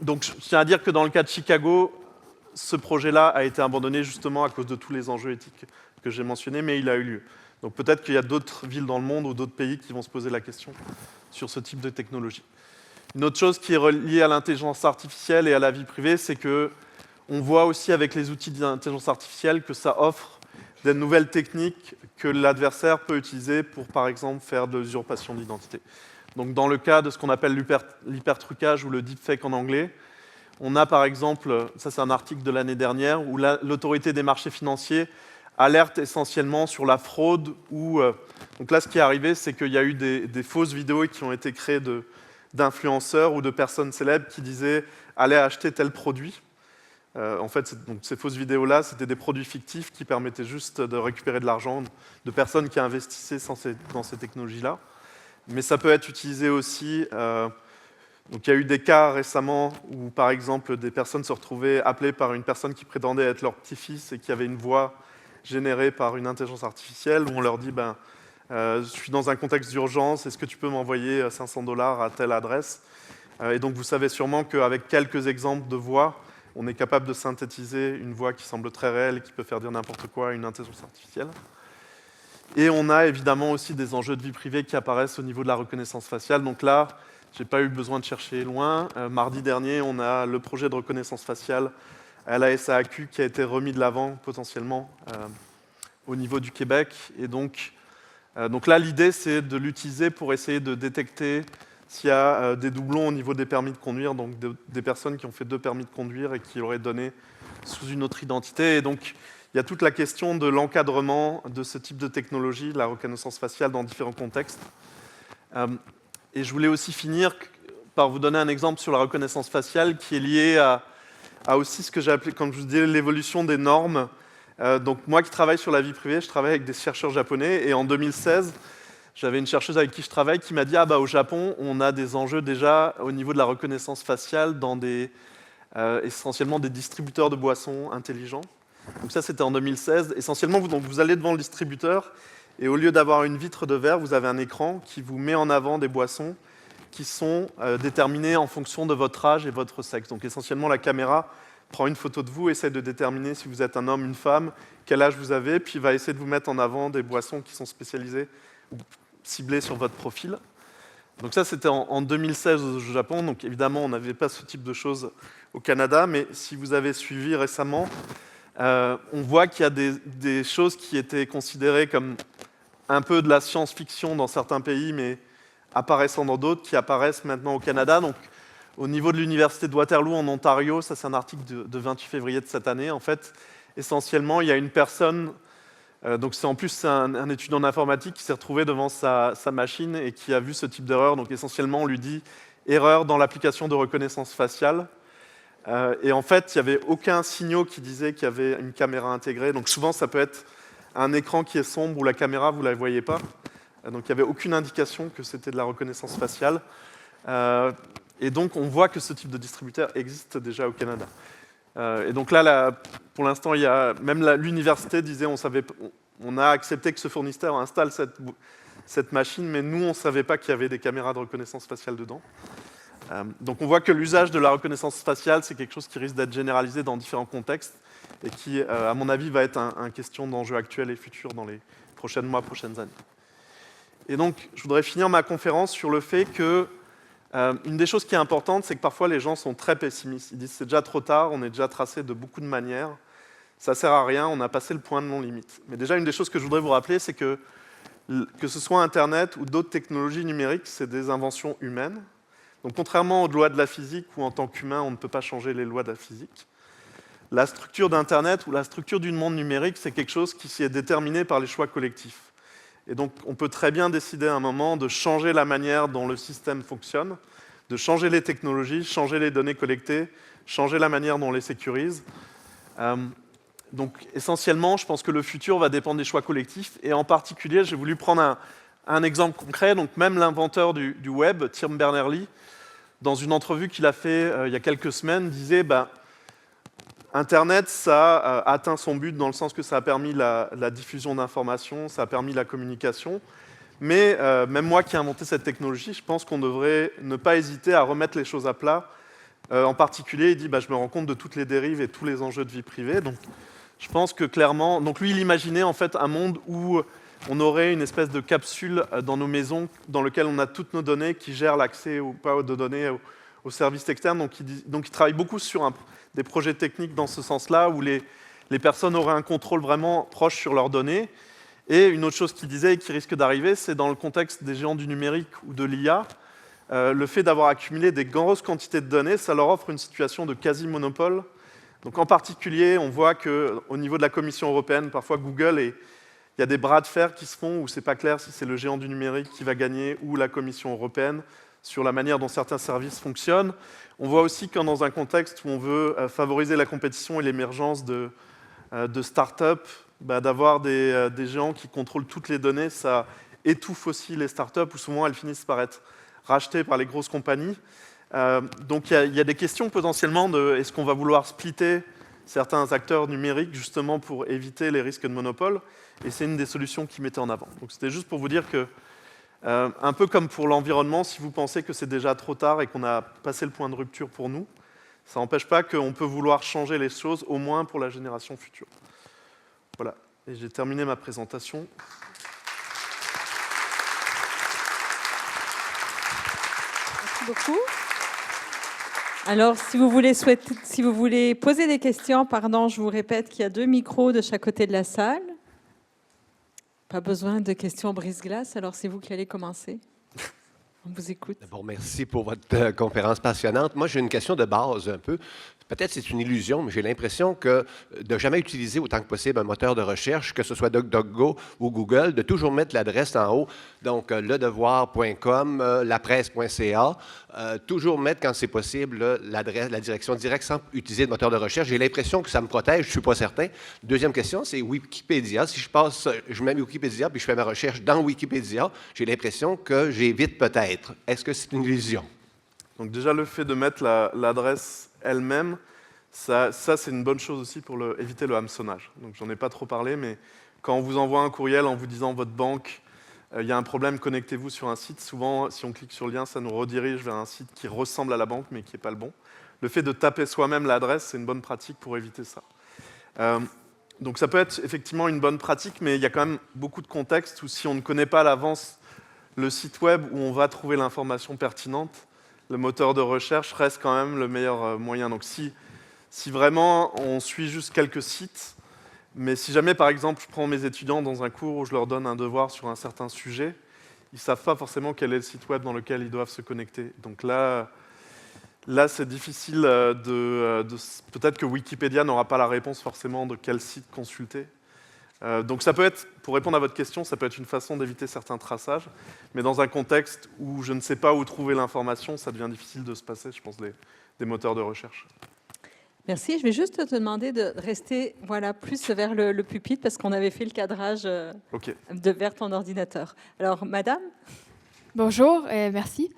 Donc je tiens à dire que dans le cas de Chicago, ce projet-là a été abandonné justement à cause de tous les enjeux éthiques que j'ai mentionnés, mais il a eu lieu. Donc peut-être qu'il y a d'autres villes dans le monde ou d'autres pays qui vont se poser la question sur ce type de technologie. Une autre chose qui est reliée à l'intelligence artificielle et à la vie privée, c'est qu'on voit aussi avec les outils d'intelligence artificielle que ça offre des nouvelles techniques que l'adversaire peut utiliser pour, par exemple, faire de l'usurpation d'identité. Donc dans le cas de ce qu'on appelle l'hypertrucage ou le deepfake en anglais, On a par exemple, ça c'est un article de l'année dernière, où l'autorité des marchés financiers alerte essentiellement sur la fraude. Donc là, ce qui est arrivé, c'est qu'il y a eu des fausses vidéos qui ont été créées d'influenceurs ou de personnes célèbres qui disaient « allez acheter tel produit ». En fait, donc ces fausses vidéos-là, c'était des produits fictifs qui permettaient juste de récupérer de l'argent de personnes qui investissaient dans ces technologies-là. Mais ça peut être utilisé aussi. Donc il y a eu des cas récemment où, par exemple, des personnes se retrouvaient appelées par une personne qui prétendait être leur petit-fils et qui avait une voix générée par une intelligence artificielle, où on leur dit je suis dans un contexte d'urgence, est-ce que tu peux m'envoyer 500 $ à telle adresse? Et donc vous savez sûrement qu'avec quelques exemples de voix, on est capable de synthétiser une voix qui semble très réelle et qui peut faire dire n'importe quoi à une intelligence artificielle. Et on a évidemment aussi des enjeux de vie privée qui apparaissent au niveau de la reconnaissance faciale. Donc là, je n'ai pas eu besoin de chercher loin. Mardi dernier, on a le projet de reconnaissance faciale à la SAAQ qui a été remis de l'avant potentiellement au niveau du Québec. Et donc là, l'idée, c'est de l'utiliser pour essayer de détecter s'il y a des doublons au niveau des permis de conduire, donc des personnes qui ont fait 2 permis de conduire et qui l'auraient donné sous une autre identité. Et donc, il y a toute la question de l'encadrement de ce type de technologie, la reconnaissance faciale dans différents contextes. Et je voulais aussi finir par vous donner un exemple sur la reconnaissance faciale qui est lié à aussi ce que j'ai appelé, comme je vous disais, l'évolution des normes. Donc moi qui travaille sur la vie privée, je travaille avec des chercheurs japonais, et en 2016, j'avais une chercheuse avec qui je travaille qui m'a dit au Japon, on a des enjeux déjà au niveau de la reconnaissance faciale dans essentiellement des distributeurs de boissons intelligents. Donc ça, c'était en 2016. Essentiellement, vous allez devant le distributeur, et au lieu d'avoir une vitre de verre, vous avez un écran qui vous met en avant des boissons qui sont déterminées en fonction de votre âge et votre sexe. Donc essentiellement, la caméra prend une photo de vous, essaie de déterminer si vous êtes un homme, une femme, quel âge vous avez, puis va essayer de vous mettre en avant des boissons qui sont spécialisées ou ciblées sur votre profil. Donc ça, c'était en 2016 au Japon. Donc évidemment, on n'avait pas ce type de choses au Canada, mais si vous avez suivi récemment, on voit qu'il y a des choses qui étaient considérées comme un peu de la science-fiction dans certains pays, mais apparaissant dans d'autres, qui apparaissent maintenant au Canada. Donc, au niveau de l'université de Waterloo en Ontario, ça c'est un article de 28 février de cette année, en fait, essentiellement, il y a une personne, donc c'est un étudiant en informatique qui s'est retrouvé devant sa machine et qui a vu ce type d'erreur. Donc essentiellement, on lui dit « erreur dans l'application de reconnaissance faciale ». Et en fait, il n'y avait aucun signal qui disait qu'il y avait une caméra intégrée. Donc souvent, ça peut être un écran qui est sombre où la caméra, vous ne la voyez pas. Donc il n'y avait aucune indication que c'était de la reconnaissance faciale. Et donc on voit que ce type de distributeur existe déjà au Canada. Et donc là pour l'instant, même l'université disait on a accepté que ce fournisseur installe cette machine, mais nous, on ne savait pas qu'il y avait des caméras de reconnaissance faciale dedans. Donc on voit que l'usage de la reconnaissance faciale, c'est quelque chose qui risque d'être généralisé dans différents contextes et qui, à mon avis, va être un question d'enjeux actuels et futurs dans les prochains mois, prochaines années. Et donc, je voudrais finir ma conférence sur le fait que une des choses qui est importante, c'est que parfois les gens sont très pessimistes. Ils disent c'est déjà trop tard, on est déjà tracé de beaucoup de manières, ça ne sert à rien, on a passé le point de non-limite. Mais déjà, une des choses que je voudrais vous rappeler, c'est que ce soit Internet ou d'autres technologies numériques, c'est des inventions humaines. Donc, contrairement aux lois de la physique, où en tant qu'humain, on ne peut pas changer les lois de la physique, la structure d'Internet ou la structure du monde numérique, c'est quelque chose qui est déterminé par les choix collectifs. Et donc, on peut très bien décider à un moment de changer la manière dont le système fonctionne, de changer les technologies, changer les données collectées, changer la manière dont on les sécurise. Donc, essentiellement, je pense que le futur va dépendre des choix collectifs. Et en particulier, j'ai voulu prendre un exemple concret. Donc, même l'inventeur du web, Tim Berners-Lee, dans une entrevue qu'il a fait il y a quelques semaines, disait Internet, ça a atteint son but dans le sens que ça a permis la diffusion d'informations, ça a permis la communication. Mais même moi qui ai inventé cette technologie, je pense qu'on devrait ne pas hésiter à remettre les choses à plat. En particulier, il dit je me rends compte de toutes les dérives et tous les enjeux de vie privée. Donc, je pense que clairement... Donc lui, il imaginait en fait un monde où on aurait une espèce de capsule dans nos maisons dans lequel on a toutes nos données qui gèrent l'accès ou pas aux données aux services externes. Donc il travaille beaucoup sur des projets techniques dans ce sens-là, où les personnes auraient un contrôle vraiment proche sur leurs données. Et une autre chose qu'il disait et qui risque d'arriver, c'est dans le contexte des géants du numérique ou de l'IA, le fait d'avoir accumulé des grosses quantités de données, ça leur offre une situation de quasi-monopole. Donc en particulier, on voit qu'au niveau de la Commission européenne, parfois Google, il y a des bras de fer qui se font où c'est pas clair si c'est le géant du numérique qui va gagner ou la Commission européenne sur la manière dont certains services fonctionnent. On voit aussi que dans un contexte où on veut favoriser la compétition et l'émergence de start-up, d'avoir des géants qui contrôlent toutes les données, ça étouffe aussi les start-up où souvent elles finissent par être rachetées par les grosses compagnies. Donc il y a des questions potentiellement de est-ce qu'on va vouloir splitter certains acteurs numériques justement pour éviter les risques de monopole, et c'est une des solutions qu'ils mettaient en avant. Donc c'était juste pour vous dire que, un peu comme pour l'environnement, si vous pensez que c'est déjà trop tard et qu'on a passé le point de rupture pour nous, ça n'empêche pas qu'on peut vouloir changer les choses, au moins pour la génération future. Voilà, et j'ai terminé ma présentation. Merci beaucoup. Alors, si vous voulez poser des questions, je vous répète qu'il y a 2 micros de chaque côté de la salle. Pas besoin de questions brise-glace, alors c'est vous qui allez commencer. On vous écoute. Bon, merci pour votre conférence passionnante. Moi, j'ai une question de base un peu. Peut-être c'est une illusion, mais j'ai l'impression que de jamais utiliser autant que possible un moteur de recherche, que ce soit DuckDuckGo ou Google, de toujours mettre l'adresse en haut, donc ledevoir.com, lapresse.ca, toujours mettre, quand c'est possible, l'adresse, la direction directe sans utiliser de moteur de recherche. J'ai l'impression que ça me protège, je ne suis pas certain. Deuxième question, c'est Wikipédia. Si je mets Wikipédia puis je fais ma recherche dans Wikipédia, j'ai l'impression que j'évite peut-être. Est-ce que c'est une illusion? Donc déjà, le fait de mettre l'adresse elle-même, ça c'est une bonne chose aussi pour éviter le hameçonnage. Donc j'en ai pas trop parlé, mais quand on vous envoie un courriel en vous disant votre banque, il y a un problème, connectez-vous sur un site, souvent si on clique sur le lien, ça nous redirige vers un site qui ressemble à la banque mais qui n'est pas le bon. Le fait de taper soi-même l'adresse, c'est une bonne pratique pour éviter ça. Donc ça peut être effectivement une bonne pratique, mais il y a quand même beaucoup de contextes où si on ne connaît pas à l'avance le site web où on va trouver l'information pertinente, le moteur de recherche reste quand même le meilleur moyen. Donc si vraiment on suit juste quelques sites, mais si jamais par exemple je prends mes étudiants dans un cours où je leur donne un devoir sur un certain sujet, ils ne savent pas forcément quel est le site web dans lequel ils doivent se connecter. Donc là c'est difficile peut-être que Wikipédia n'aura pas la réponse forcément de quel site consulter. Donc ça peut être, pour répondre à votre question, ça peut être une façon d'éviter certains traçages, mais dans un contexte où je ne sais pas où trouver l'information, ça devient difficile de se passer, je pense, des moteurs de recherche. Merci. Je vais juste te demander de rester plus vers le pupitre parce qu'on avait fait le cadrage vers ton ordinateur. Alors, madame? Bonjour, merci.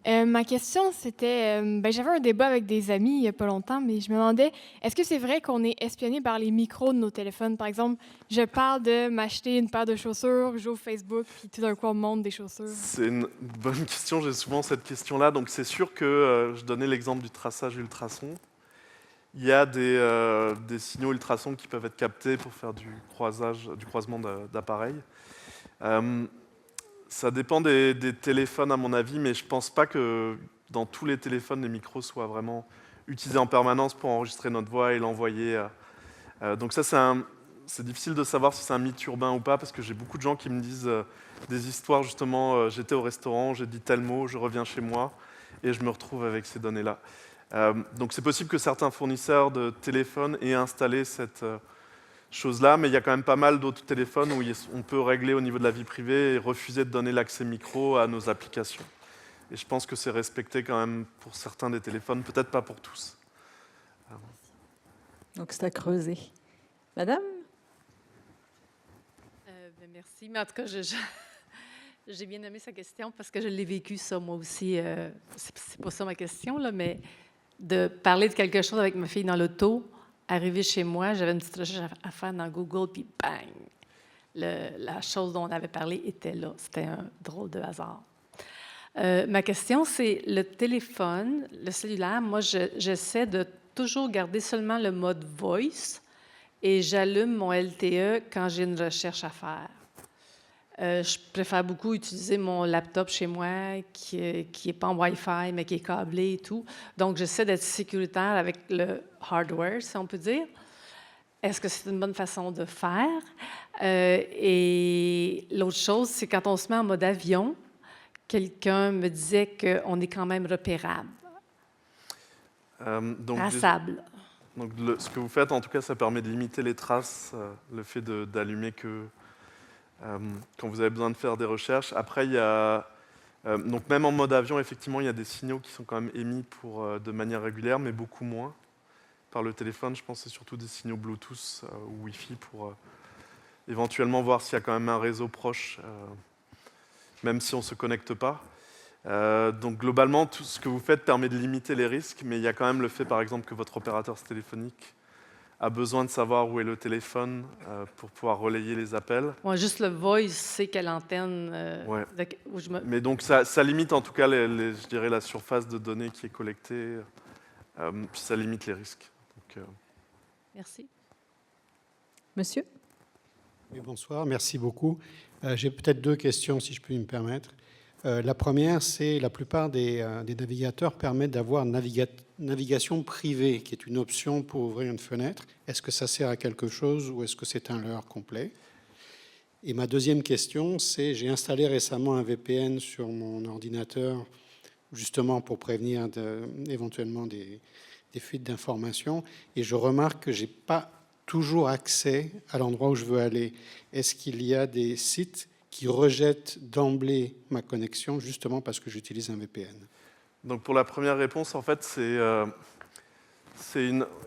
Ma question, c'était, j'avais un débat avec des amis il n'y a pas longtemps, mais je me demandais, est-ce que c'est vrai qu'on est espionné par les micros de nos téléphones? Par exemple, je parle de m'acheter une paire de chaussures, j'ouvre Facebook, puis tout d'un coup, on me montre des chaussures. C'est une bonne question, j'ai souvent cette question-là. Donc c'est sûr que, je donnais l'exemple du traçage ultrason. Il y a des signaux ultrasons qui peuvent être captés pour faire du croisement d'appareils. Ça dépend des téléphones, à mon avis, mais je ne pense pas que dans tous les téléphones, les micros soient vraiment utilisés en permanence pour enregistrer notre voix et l'envoyer. Donc ça, c'est difficile de savoir si c'est un mythe urbain ou pas, parce que j'ai beaucoup de gens qui me disent des histoires, justement, j'étais au restaurant, j'ai dit tel mot, je reviens chez moi, et je me retrouve avec ces données-là. Donc c'est possible que certains fournisseurs de téléphones aient installé cette chose-là, mais il y a quand même pas mal d'autres téléphones où on peut régler au niveau de la vie privée et refuser de donner l'accès micro à nos applications. Et je pense que c'est respecté quand même pour certains des téléphones, peut-être pas pour tous. Donc c'est à creuser. Madame? Merci, mais en tout cas, j'ai bien aimé sa question parce que je l'ai vécu ça moi aussi. C'est pas ça ma question, là, mais de parler de quelque chose avec ma fille dans l'auto, arriver chez moi, j'avais une petite recherche à faire dans Google, puis bang! La chose dont on avait parlé était là. C'était un drôle de hasard. Ma question, c'est le téléphone, le cellulaire. Moi, j'essaie de toujours garder seulement le mode voice et j'allume mon LTE quand j'ai une recherche à faire. Je préfère beaucoup utiliser mon laptop chez moi qui est pas en Wi-Fi, mais qui est câblé et tout. Donc, j'essaie d'être sécuritaire avec le hardware, si on peut dire. Est-ce que c'est une bonne façon de faire? Et l'autre chose, c'est quand on se met en mode avion, quelqu'un me disait qu'on est quand même repérable, Donc, traçable. donc ce que vous faites, en tout cas, ça permet de limiter les traces, le fait d'allumer que quand vous avez besoin de faire des recherches. Après, il y a donc même en mode avion, effectivement, il y a des signaux qui sont quand même émis de manière régulière, mais beaucoup moins par le téléphone. Je pense que c'est surtout des signaux Bluetooth ou Wi-Fi pour éventuellement voir s'il y a quand même un réseau proche, même si on ne se connecte pas. Donc globalement, tout ce que vous faites permet de limiter les risques, mais il y a quand même le fait, par exemple, que votre opérateur téléphonique a besoin de savoir où est le téléphone pour pouvoir relayer les appels. Moi, juste le voice, c'est quelle antenne Ouais. où je me... Mais donc ça limite en tout cas, je dirais, la surface de données qui est collectée, puis ça limite les risques. Donc, Merci. Monsieur? Oui, bonsoir, merci beaucoup. J'ai peut-être 2 questions, si je puis me permettre. La première, c'est la plupart des navigateurs permettent d'avoir navigation privée, qui est une option pour ouvrir une fenêtre. Est-ce que ça sert à quelque chose ou est-ce que c'est un leurre complet? Et ma deuxième question, c'est j'ai installé récemment un VPN sur mon ordinateur, justement pour prévenir éventuellement des fuites d'informations, et je remarque que je n'ai pas toujours accès à l'endroit où je veux aller. Est-ce qu'il y a des sites qui rejettent d'emblée ma connexion, justement parce que j'utilise un VPN? Donc pour la première réponse, en fait,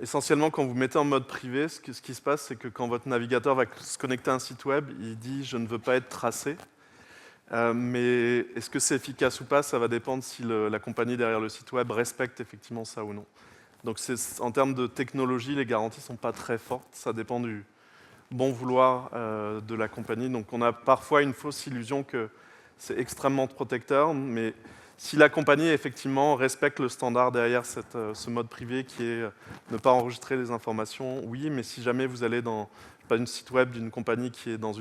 essentiellement quand vous mettez en mode privé, ce qui se passe, c'est que quand votre navigateur va se connecter à un site web, il dit « je ne veux pas être tracé ». Mais est-ce que c'est efficace ou pas, ça va dépendre si la compagnie derrière le site web respecte effectivement ça ou non. Donc en termes de technologie, les garanties ne sont pas très fortes, ça dépend du bon vouloir de la compagnie. Donc on a parfois une fausse illusion que c'est extrêmement protecteur, mais si la compagnie effectivement respecte le standard derrière ce mode privé qui est ne pas enregistrer les informations, oui, mais si jamais vous allez dans un site web d'une compagnie qui est dans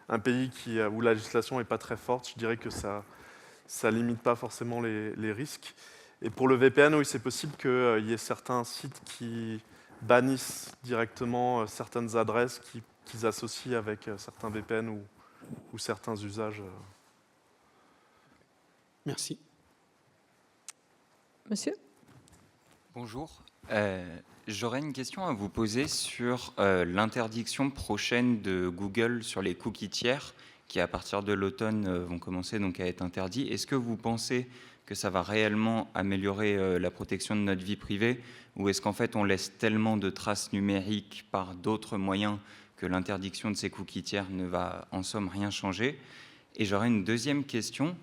un pays où la législation n'est pas très forte, je dirais que ça ne limite pas forcément les risques. Et pour le VPN, oui, c'est possible qu'il y ait certains sites qui bannissent directement certaines adresses qu'ils associent avec certains VPN ou certains usages. Merci. Monsieur? Bonjour. J'aurais une question à vous poser sur l'interdiction prochaine de Google sur les cookies tiers qui, à partir de l'automne, vont commencer donc à être interdits. Est-ce que vous pensez que ça va réellement améliorer la protection de notre vie privée, ou est-ce qu'en fait on laisse tellement de traces numériques par d'autres moyens que l'interdiction de ces cookies tiers ne va en somme rien changer? Et j'aurais une deuxième question.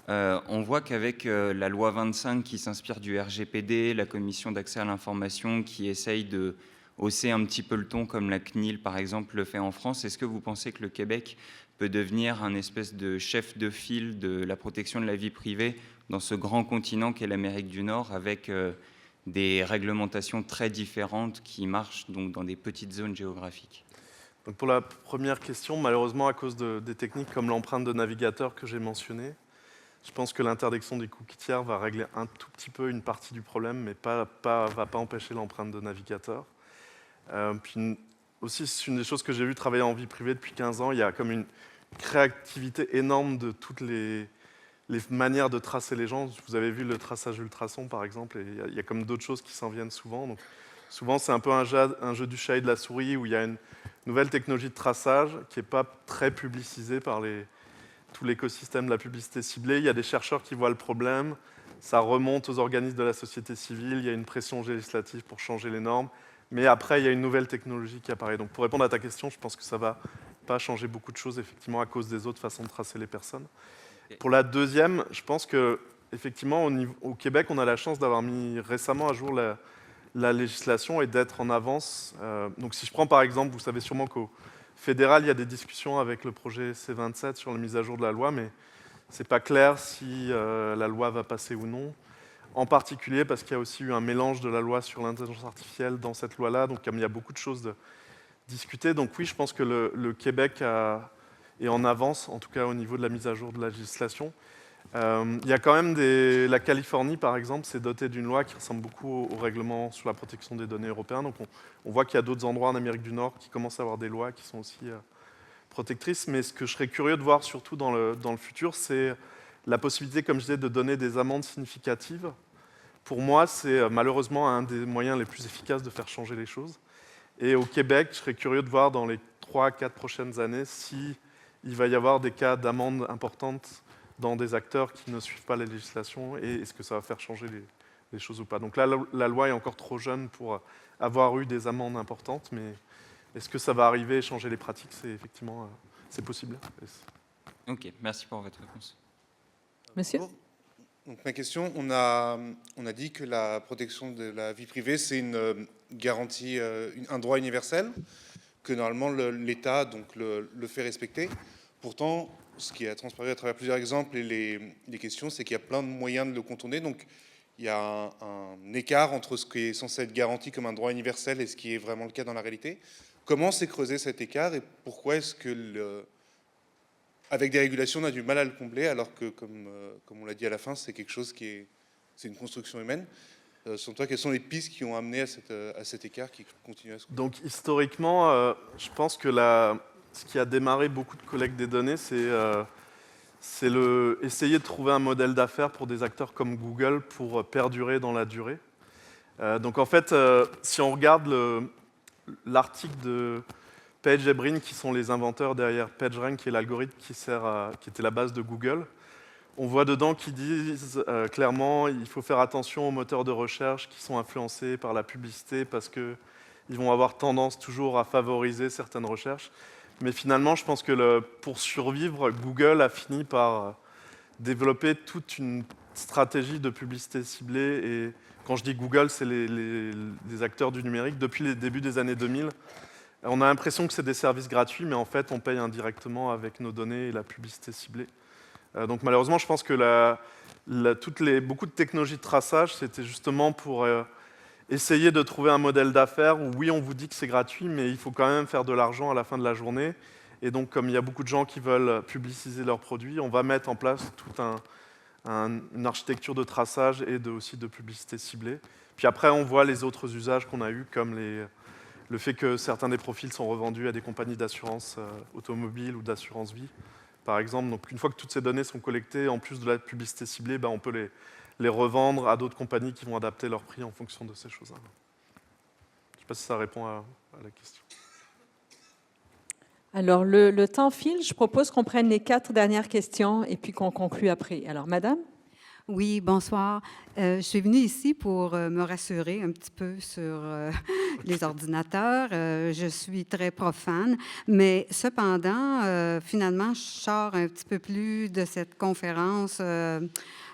On voit qu'avec la loi 25 qui s'inspire du RGPD, la commission d'accès à l'information qui essaye de hausser un petit peu le ton, comme la CNIL par exemple le fait en France, est-ce que vous pensez que le Québec peut devenir un espèce de chef de file de la protection de la vie privée dans ce grand continent qu'est l'Amérique du Nord, avec des réglementations très différentes qui marchent donc dans des petites zones géographiques? Donc pour la première question, malheureusement, à cause des techniques comme l'empreinte de navigateur que j'ai mentionnée, je pense que l'interdiction des cookies tiers va régler un tout petit peu une partie du problème, mais va pas empêcher l'empreinte de navigateur. Puis aussi, c'est une des choses que j'ai vu travailler en vie privée depuis 15 ans. Il y a comme une créativité énorme de toutes les manières de tracer les gens. Vous avez vu le traçage ultrason, par exemple, et il y a comme d'autres choses qui s'en viennent souvent. Donc, souvent, c'est un peu un jeu du chat et de la souris où il y a une nouvelle technologie de traçage qui n'est pas très publicisée par tout l'écosystème de la publicité ciblée. Il y a des chercheurs qui voient le problème, ça remonte aux organismes de la société civile, il y a une pression législative pour changer les normes, mais après, il y a une nouvelle technologie qui apparaît. Donc, pour répondre à ta question, je pense que ça ne va pas changer beaucoup de choses, effectivement, à cause des autres façons de tracer les personnes. Pour la deuxième, je pense qu'effectivement, au Québec, on a la chance d'avoir mis récemment à jour la législation et d'être en avance. Donc si je prends par exemple, vous savez sûrement qu'au fédéral, il y a des discussions avec le projet C27 sur la mise à jour de la loi, mais ce n'est pas clair si la loi va passer ou non. En particulier parce qu'il y a aussi eu un mélange de la loi sur l'intelligence artificielle dans cette loi-là, donc il y a beaucoup de choses à discuter. Donc oui, je pense que le Québec est en avance, en tout cas au niveau de la mise à jour de la législation. Il y a quand même la Californie, par exemple, s'est dotée d'une loi qui ressemble beaucoup au règlement sur la protection des données européen. Donc on voit qu'il y a d'autres endroits en Amérique du Nord qui commencent à avoir des lois qui sont aussi protectrices. Mais ce que je serais curieux de voir surtout dans le futur, c'est la possibilité, comme je disais, de donner des amendes significatives, pour moi, c'est malheureusement un des moyens les plus efficaces de faire changer les choses. Et au Québec, je serais curieux de voir dans les 3-4 prochaines années si il va y avoir des cas d'amendes importantes dans des acteurs qui ne suivent pas la législation et est-ce que ça va faire changer les choses ou pas. Donc là, la loi est encore trop jeune pour avoir eu des amendes importantes, mais est-ce que ça va arriver et changer les pratiques? C'est effectivement c'est possible. Ok, merci pour votre réponse. Monsieur? Donc, ma question, on a dit que la protection de la vie privée, c'est une garantie, un droit universel, que normalement l'État donc, le fait respecter. Pourtant, ce qui a transparu à travers plusieurs exemples et les questions, c'est qu'il y a plein de moyens de le contourner. Donc, il y a un écart entre ce qui est censé être garanti comme un droit universel et ce qui est vraiment le cas dans la réalité. Comment s'est creusé cet écart et pourquoi est-ce que, avec des régulations, on a du mal à le combler, alors que, comme on l'a dit à la fin, c'est quelque chose c'est une construction humaine. Selon toi, quelles sont les pistes qui ont amené à cet écart qui continue à se creuser? Donc historiquement, je pense que ce qui a démarré beaucoup de collecte des données, c'est essayer de trouver un modèle d'affaires pour des acteurs comme Google pour perdurer dans la durée. Donc en fait, si on regarde l'article de Page et Brin, qui sont les inventeurs derrière PageRank, qui est l'algorithme qui était la base de Google, on voit dedans qu'ils disent clairement il faut faire attention aux moteurs de recherche qui sont influencés par la publicité parce qu'ils vont avoir tendance toujours à favoriser certaines recherches. Mais finalement, je pense que pour survivre, Google a fini par développer toute une stratégie de publicité ciblée. Et quand je dis Google, c'est les acteurs du numérique. Depuis les débuts des années 2000, on a l'impression que c'est des services gratuits, mais en fait, on paye indirectement avec nos données et la publicité ciblée. Donc malheureusement, je pense que beaucoup de technologies de traçage, c'était justement pour essayer de trouver un modèle d'affaires où oui, on vous dit que c'est gratuit, mais il faut quand même faire de l'argent à la fin de la journée. Et donc, comme il y a beaucoup de gens qui veulent publiciser leurs produits, on va mettre en place toute une architecture de traçage et aussi de publicité ciblée. Puis après, on voit les autres usages qu'on a eus, comme le fait que certains des profils sont revendus à des compagnies d'assurance automobile ou d'assurance vie, par exemple. Donc, une fois que toutes ces données sont collectées, en plus de la publicité ciblée, on peut les revendre à d'autres compagnies qui vont adapter leur prix en fonction de ces choses-là. Je ne sais pas si ça répond à la question. Alors, le temps file. Je propose qu'on prenne les 4 dernières questions et puis qu'on conclue après. Alors, madame? Oui, bonsoir. Je suis venue ici pour me rassurer un petit peu sur les ordinateurs. Je suis très profane, mais cependant, finalement, je sors un petit peu plus de cette conférence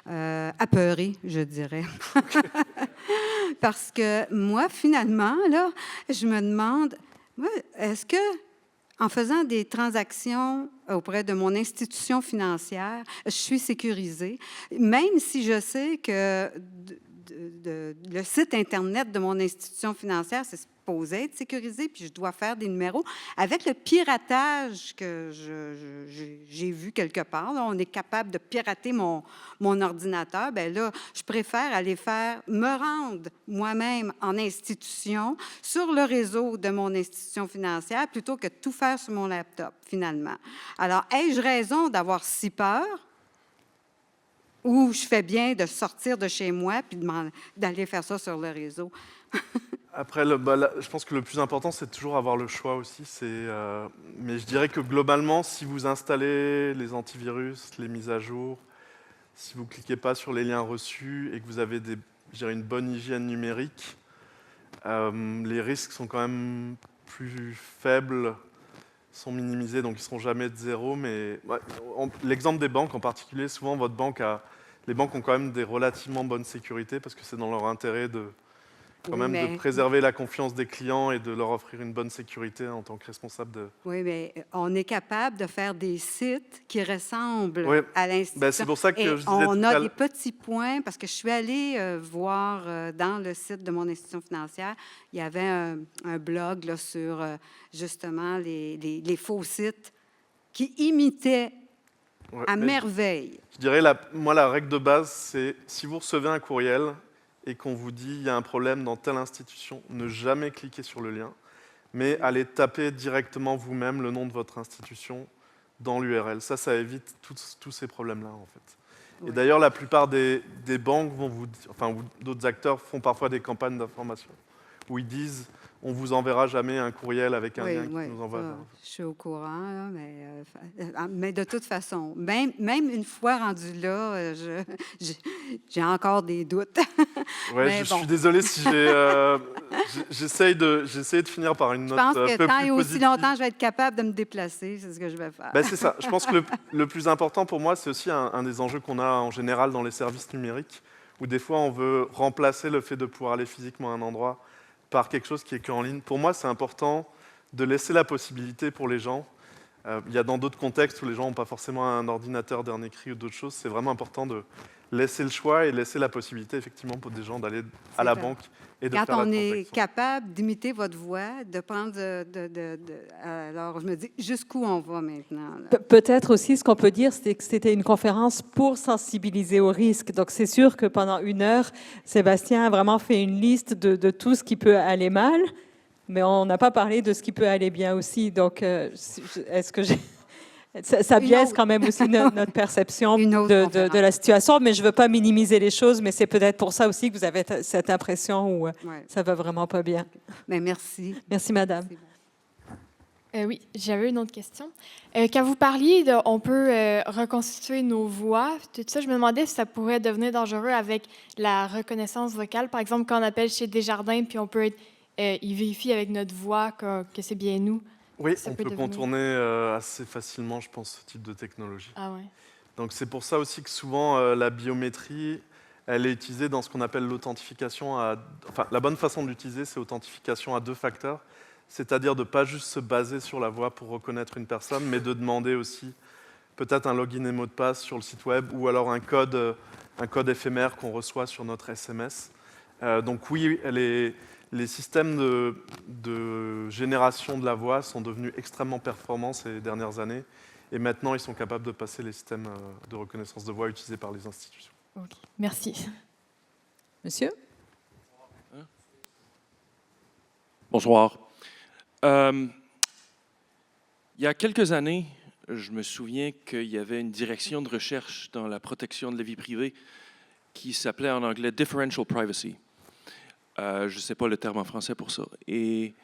apeurée, je dirais. Parce que moi, finalement, là, je me demande, est-ce que en faisant des transactions auprès de mon institution financière, je suis sécurisée, même si je sais que le site Internet de mon institution financière, c'est supposé être sécurisé, puis je dois faire des numéros. Avec le piratage que j'ai vu quelque part, là, on est capable de pirater mon ordinateur, bien là, je préfère me rendre moi-même en institution, sur le réseau de mon institution financière, plutôt que de tout faire sur mon laptop, finalement. Alors, ai-je raison d'avoir si peur? Ou je fais bien de sortir de chez moi puis d'aller faire ça sur le réseau? Après, je pense que le plus important, c'est de toujours avoir le choix aussi. Mais je dirais que globalement, si vous installez les antivirus, les mises à jour, si vous ne cliquez pas sur les liens reçus et que vous avez une bonne hygiène numérique, les risques sont quand même plus faibles, sont minimisés, donc ils ne seront jamais de zéro. Mais l'exemple des banques en particulier, souvent, les banques ont quand même des relativement bonnes sécurités parce que c'est dans leur intérêt de préserver la confiance des clients et de leur offrir une bonne sécurité en tant que responsable de... Oui, mais on est capable de faire des sites qui ressemblent à l'institution. C'est pour ça que je disais on a des petits points, parce que je suis allée voir dans le site de mon institution financière, il y avait un blog là, sur justement les faux sites qui imitaient à merveille. Je dirais, moi, la règle de base, c'est si vous recevez un courriel et qu'on vous dit il y a un problème dans telle institution, ne jamais cliquer sur le lien, mais allez taper directement vous-même le nom de votre institution dans l'URL. Ça évite tous ces problèmes-là, en fait. Et d'ailleurs, la plupart des banques vont ou d'autres acteurs font parfois des campagnes d'information où ils disent on vous enverra jamais un courriel avec un lien qui nous envoie. Je suis au courant, là, mais de toute façon, même une fois rendu là, j'ai encore des doutes. Ouais, je suis désolé si j'essaye de finir par une note je pense un que peu tant plus et aussi positive. longtemps, je vais être capable de me déplacer, c'est ce que je vais faire. Ben, c'est ça. Je pense que le plus important pour moi, c'est aussi un des enjeux qu'on a en général dans les services numériques, où des fois on veut remplacer le fait de pouvoir aller physiquement à un endroit par quelque chose qui est qu'en ligne. Pour moi, c'est important de laisser la possibilité pour les gens. Il y a dans d'autres contextes où les gens n'ont pas forcément un ordinateur dernier cri ou d'autres choses. C'est vraiment important de laisser le choix et laisser la possibilité, effectivement, pour des gens d'aller à la banque et de Quand faire la on est transaction. capable d'imiter votre voix, de prendre alors, je me dis, jusqu'où on va maintenant? Là? Peut-être aussi, ce qu'on peut dire, c'est que c'était une conférence pour sensibiliser au risque. Donc, c'est sûr que pendant 1 heure, Sébastien a vraiment fait une liste de tout ce qui peut aller mal, mais on n'a pas parlé de ce qui peut aller bien aussi. Donc, est-ce que ça biaise quand même aussi notre perception de la situation, mais je ne veux pas minimiser les choses, mais c'est peut-être pour ça aussi que vous avez cette impression où ça va vraiment pas bien. Mais merci. Merci, madame. Oui, j'avais une autre question. Quand vous parliez de on peut reconstituer nos voix, tout ça, je me demandais si ça pourrait devenir dangereux avec la reconnaissance vocale. Par exemple, quand on appelle chez Desjardins, puis on peut y vérifier avec notre voix que c'est bien nous. Oui, on peut contourner assez facilement, je pense, ce type de technologie. Ah ouais. Donc c'est pour ça aussi que souvent la biométrie, elle est utilisée dans ce qu'on appelle l'authentification la bonne façon de l'utiliser, c'est authentification à 2 facteurs, c'est-à-dire de ne pas juste se baser sur la voix pour reconnaître une personne, mais de demander aussi peut-être un login et mot de passe sur le site web ou alors un code éphémère qu'on reçoit sur notre SMS. Donc oui, les systèmes de génération de la voix sont devenus extrêmement performants ces dernières années. Et maintenant, ils sont capables de passer les systèmes de reconnaissance de voix utilisés par les institutions. OK. Merci. Monsieur? Bonsoir. Il y a quelques années, je me souviens qu'il y avait une direction de recherche dans la protection de la vie privée qui s'appelait en anglais Differential Privacy. Je ne sais pas le terme en français pour ça. Et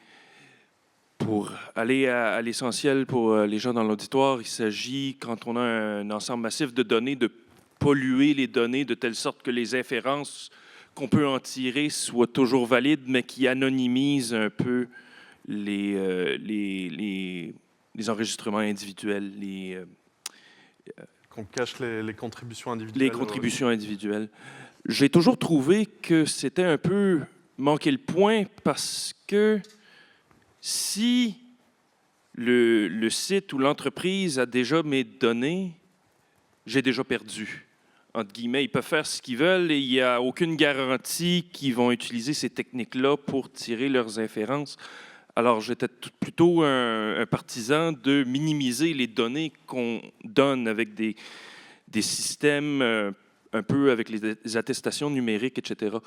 pour aller à l'essentiel pour les gens dans l'auditoire, il s'agit, quand on a un ensemble massif de données, de polluer les données de telle sorte que les inférences qu'on peut en tirer soient toujours valides, mais qui anonymisent un peu les enregistrements individuels, qu'on cache les contributions individuelles. Les contributions individuelles. J'ai toujours trouvé que c'était un peu manquer le point parce que si le site ou l'entreprise a déjà mes données, j'ai déjà perdu. Entre guillemets, ils peuvent faire ce qu'ils veulent et il n'y a aucune garantie qu'ils vont utiliser ces techniques-là pour tirer leurs inférences. Alors, j'étais plutôt un partisan de minimiser les données qu'on donne avec des systèmes un peu avec les attestations numériques, etc.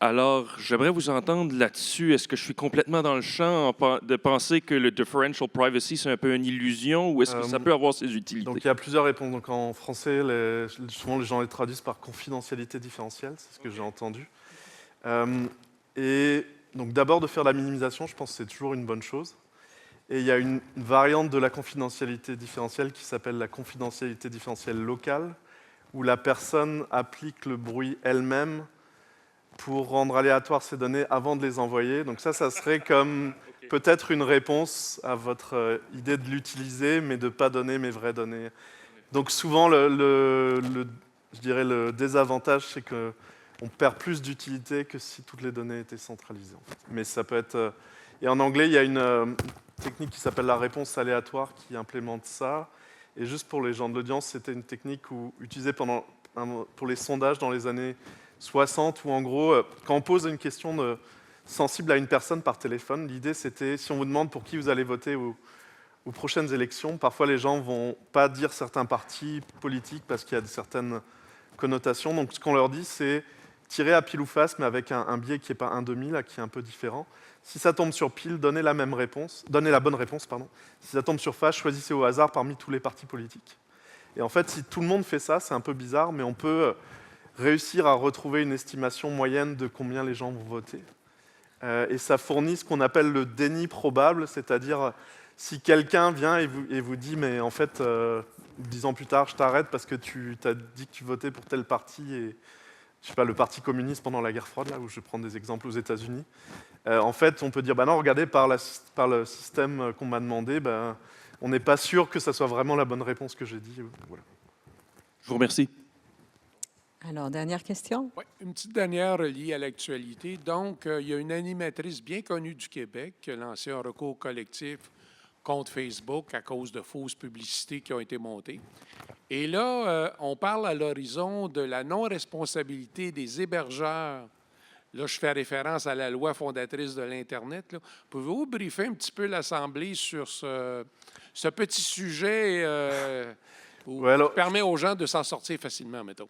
Alors, j'aimerais vous entendre là-dessus. Est-ce que je suis complètement dans le champ de penser que le differential privacy, c'est un peu une illusion ou est-ce que ça peut avoir ses utilités? Donc, il y a plusieurs réponses. Donc, en français, souvent, les gens les traduisent par confidentialité différentielle. C'est ce que j'ai entendu. Et donc, d'abord, de faire la minimisation, je pense que c'est toujours une bonne chose. Et il y a une variante de la confidentialité différentielle qui s'appelle la confidentialité différentielle locale, où la personne applique le bruit elle-même pour rendre aléatoires ces données avant de les envoyer. Donc ça serait comme peut-être une réponse à votre idée de l'utiliser, mais de ne pas donner mes vraies données. Donc souvent, je dirais le désavantage, c'est qu'on perd plus d'utilité que si toutes les données étaient centralisées. En fait. Mais ça peut être... Et en anglais, il y a une technique qui s'appelle la réponse aléatoire qui implémente ça. Et juste pour les gens de l'audience, c'était une technique utilisée pour les sondages dans les années 60, où en gros, quand on pose une question sensible à une personne par téléphone, l'idée c'était, si on vous demande pour qui vous allez voter aux prochaines élections, parfois les gens ne vont pas dire certains partis politiques parce qu'il y a certaines connotations. Donc ce qu'on leur dit, c'est tirer à pile ou face, mais avec un biais qui n'est pas un demi, là, qui est un peu différent. Si ça tombe sur pile, donnez la bonne réponse. Si ça tombe sur face, choisissez au hasard parmi tous les partis politiques. Et en fait, si tout le monde fait ça, c'est un peu bizarre, mais on peut réussir à retrouver une estimation moyenne de combien les gens vont voter. Et ça fournit ce qu'on appelle le déni probable, c'est-à-dire si quelqu'un vient et vous dit « mais en fait, 10 ans plus tard, je t'arrête parce que tu t'as dit que tu votais pour tel parti, et je sais pas, le Parti communiste pendant la guerre froide, là où je prends des exemples aux États-Unis. En fait, on peut dire « bah non, regardez, par le système qu'on m'a demandé, on n'est pas sûr que ça soit vraiment la bonne réponse que j'ai dit. » Voilà. Je vous remercie. Alors, dernière question. Oui, une petite dernière liée à l'actualité. Donc, il y a une animatrice bien connue du Québec qui a lancé un recours collectif contre Facebook à cause de fausses publicités qui ont été montées. Et là, on parle à l'horizon de la non-responsabilité des hébergeurs. Là, je fais référence à la loi fondatrice de l'Internet. Là. Pouvez-vous briefer un petit peu l'Assemblée sur ce petit sujet qui permet aux gens de s'en sortir facilement, mettons?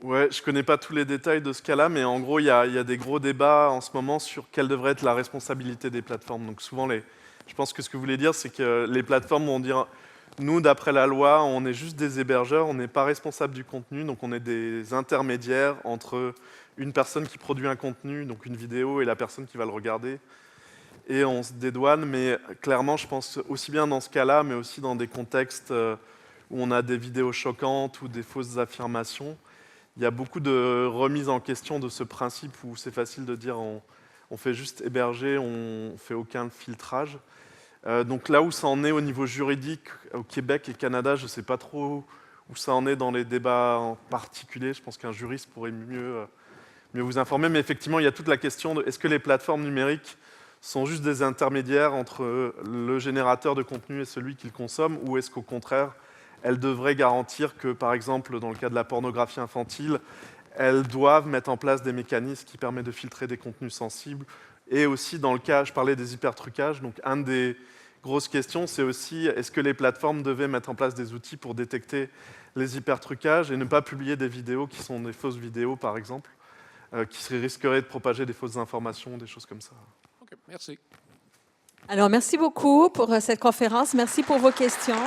Ouais, je ne connais pas tous les détails de ce cas-là, mais en gros, il y a des gros débats en ce moment sur quelle devrait être la responsabilité des plateformes. Donc souvent, je pense que ce que vous voulez dire, c'est que les plateformes vont dire « nous, d'après la loi, on est juste des hébergeurs, on n'est pas responsable du contenu, donc on est des intermédiaires entre une personne qui produit un contenu, donc une vidéo, et la personne qui va le regarder, et on se dédouane. » Mais clairement, je pense aussi bien dans ce cas-là, mais aussi dans des contextes où on a des vidéos choquantes ou des fausses affirmations, il y a beaucoup de remises en question de ce principe où c'est facile de dire on fait juste héberger, on ne fait aucun filtrage. Donc là où ça en est au niveau juridique, au Québec et Canada, je ne sais pas trop où ça en est dans les débats en particulier. Je pense qu'un juriste pourrait mieux vous informer. Mais effectivement, il y a toute la question de est-ce que les plateformes numériques sont juste des intermédiaires entre le générateur de contenu et celui qui le consomme, ou est-ce qu'au contraire, elles devraient garantir que, par exemple, dans le cas de la pornographie infantile, elles doivent mettre en place des mécanismes qui permettent de filtrer des contenus sensibles. Et aussi, dans le cas, je parlais des hypertrucages, donc une des grosses questions, c'est aussi, est-ce que les plateformes devaient mettre en place des outils pour détecter les hypertrucages et ne pas publier des vidéos qui sont des fausses vidéos, par exemple, qui risqueraient de propager des fausses informations, des choses comme ça. OK, merci. Alors, merci beaucoup pour cette conférence. Merci pour vos questions.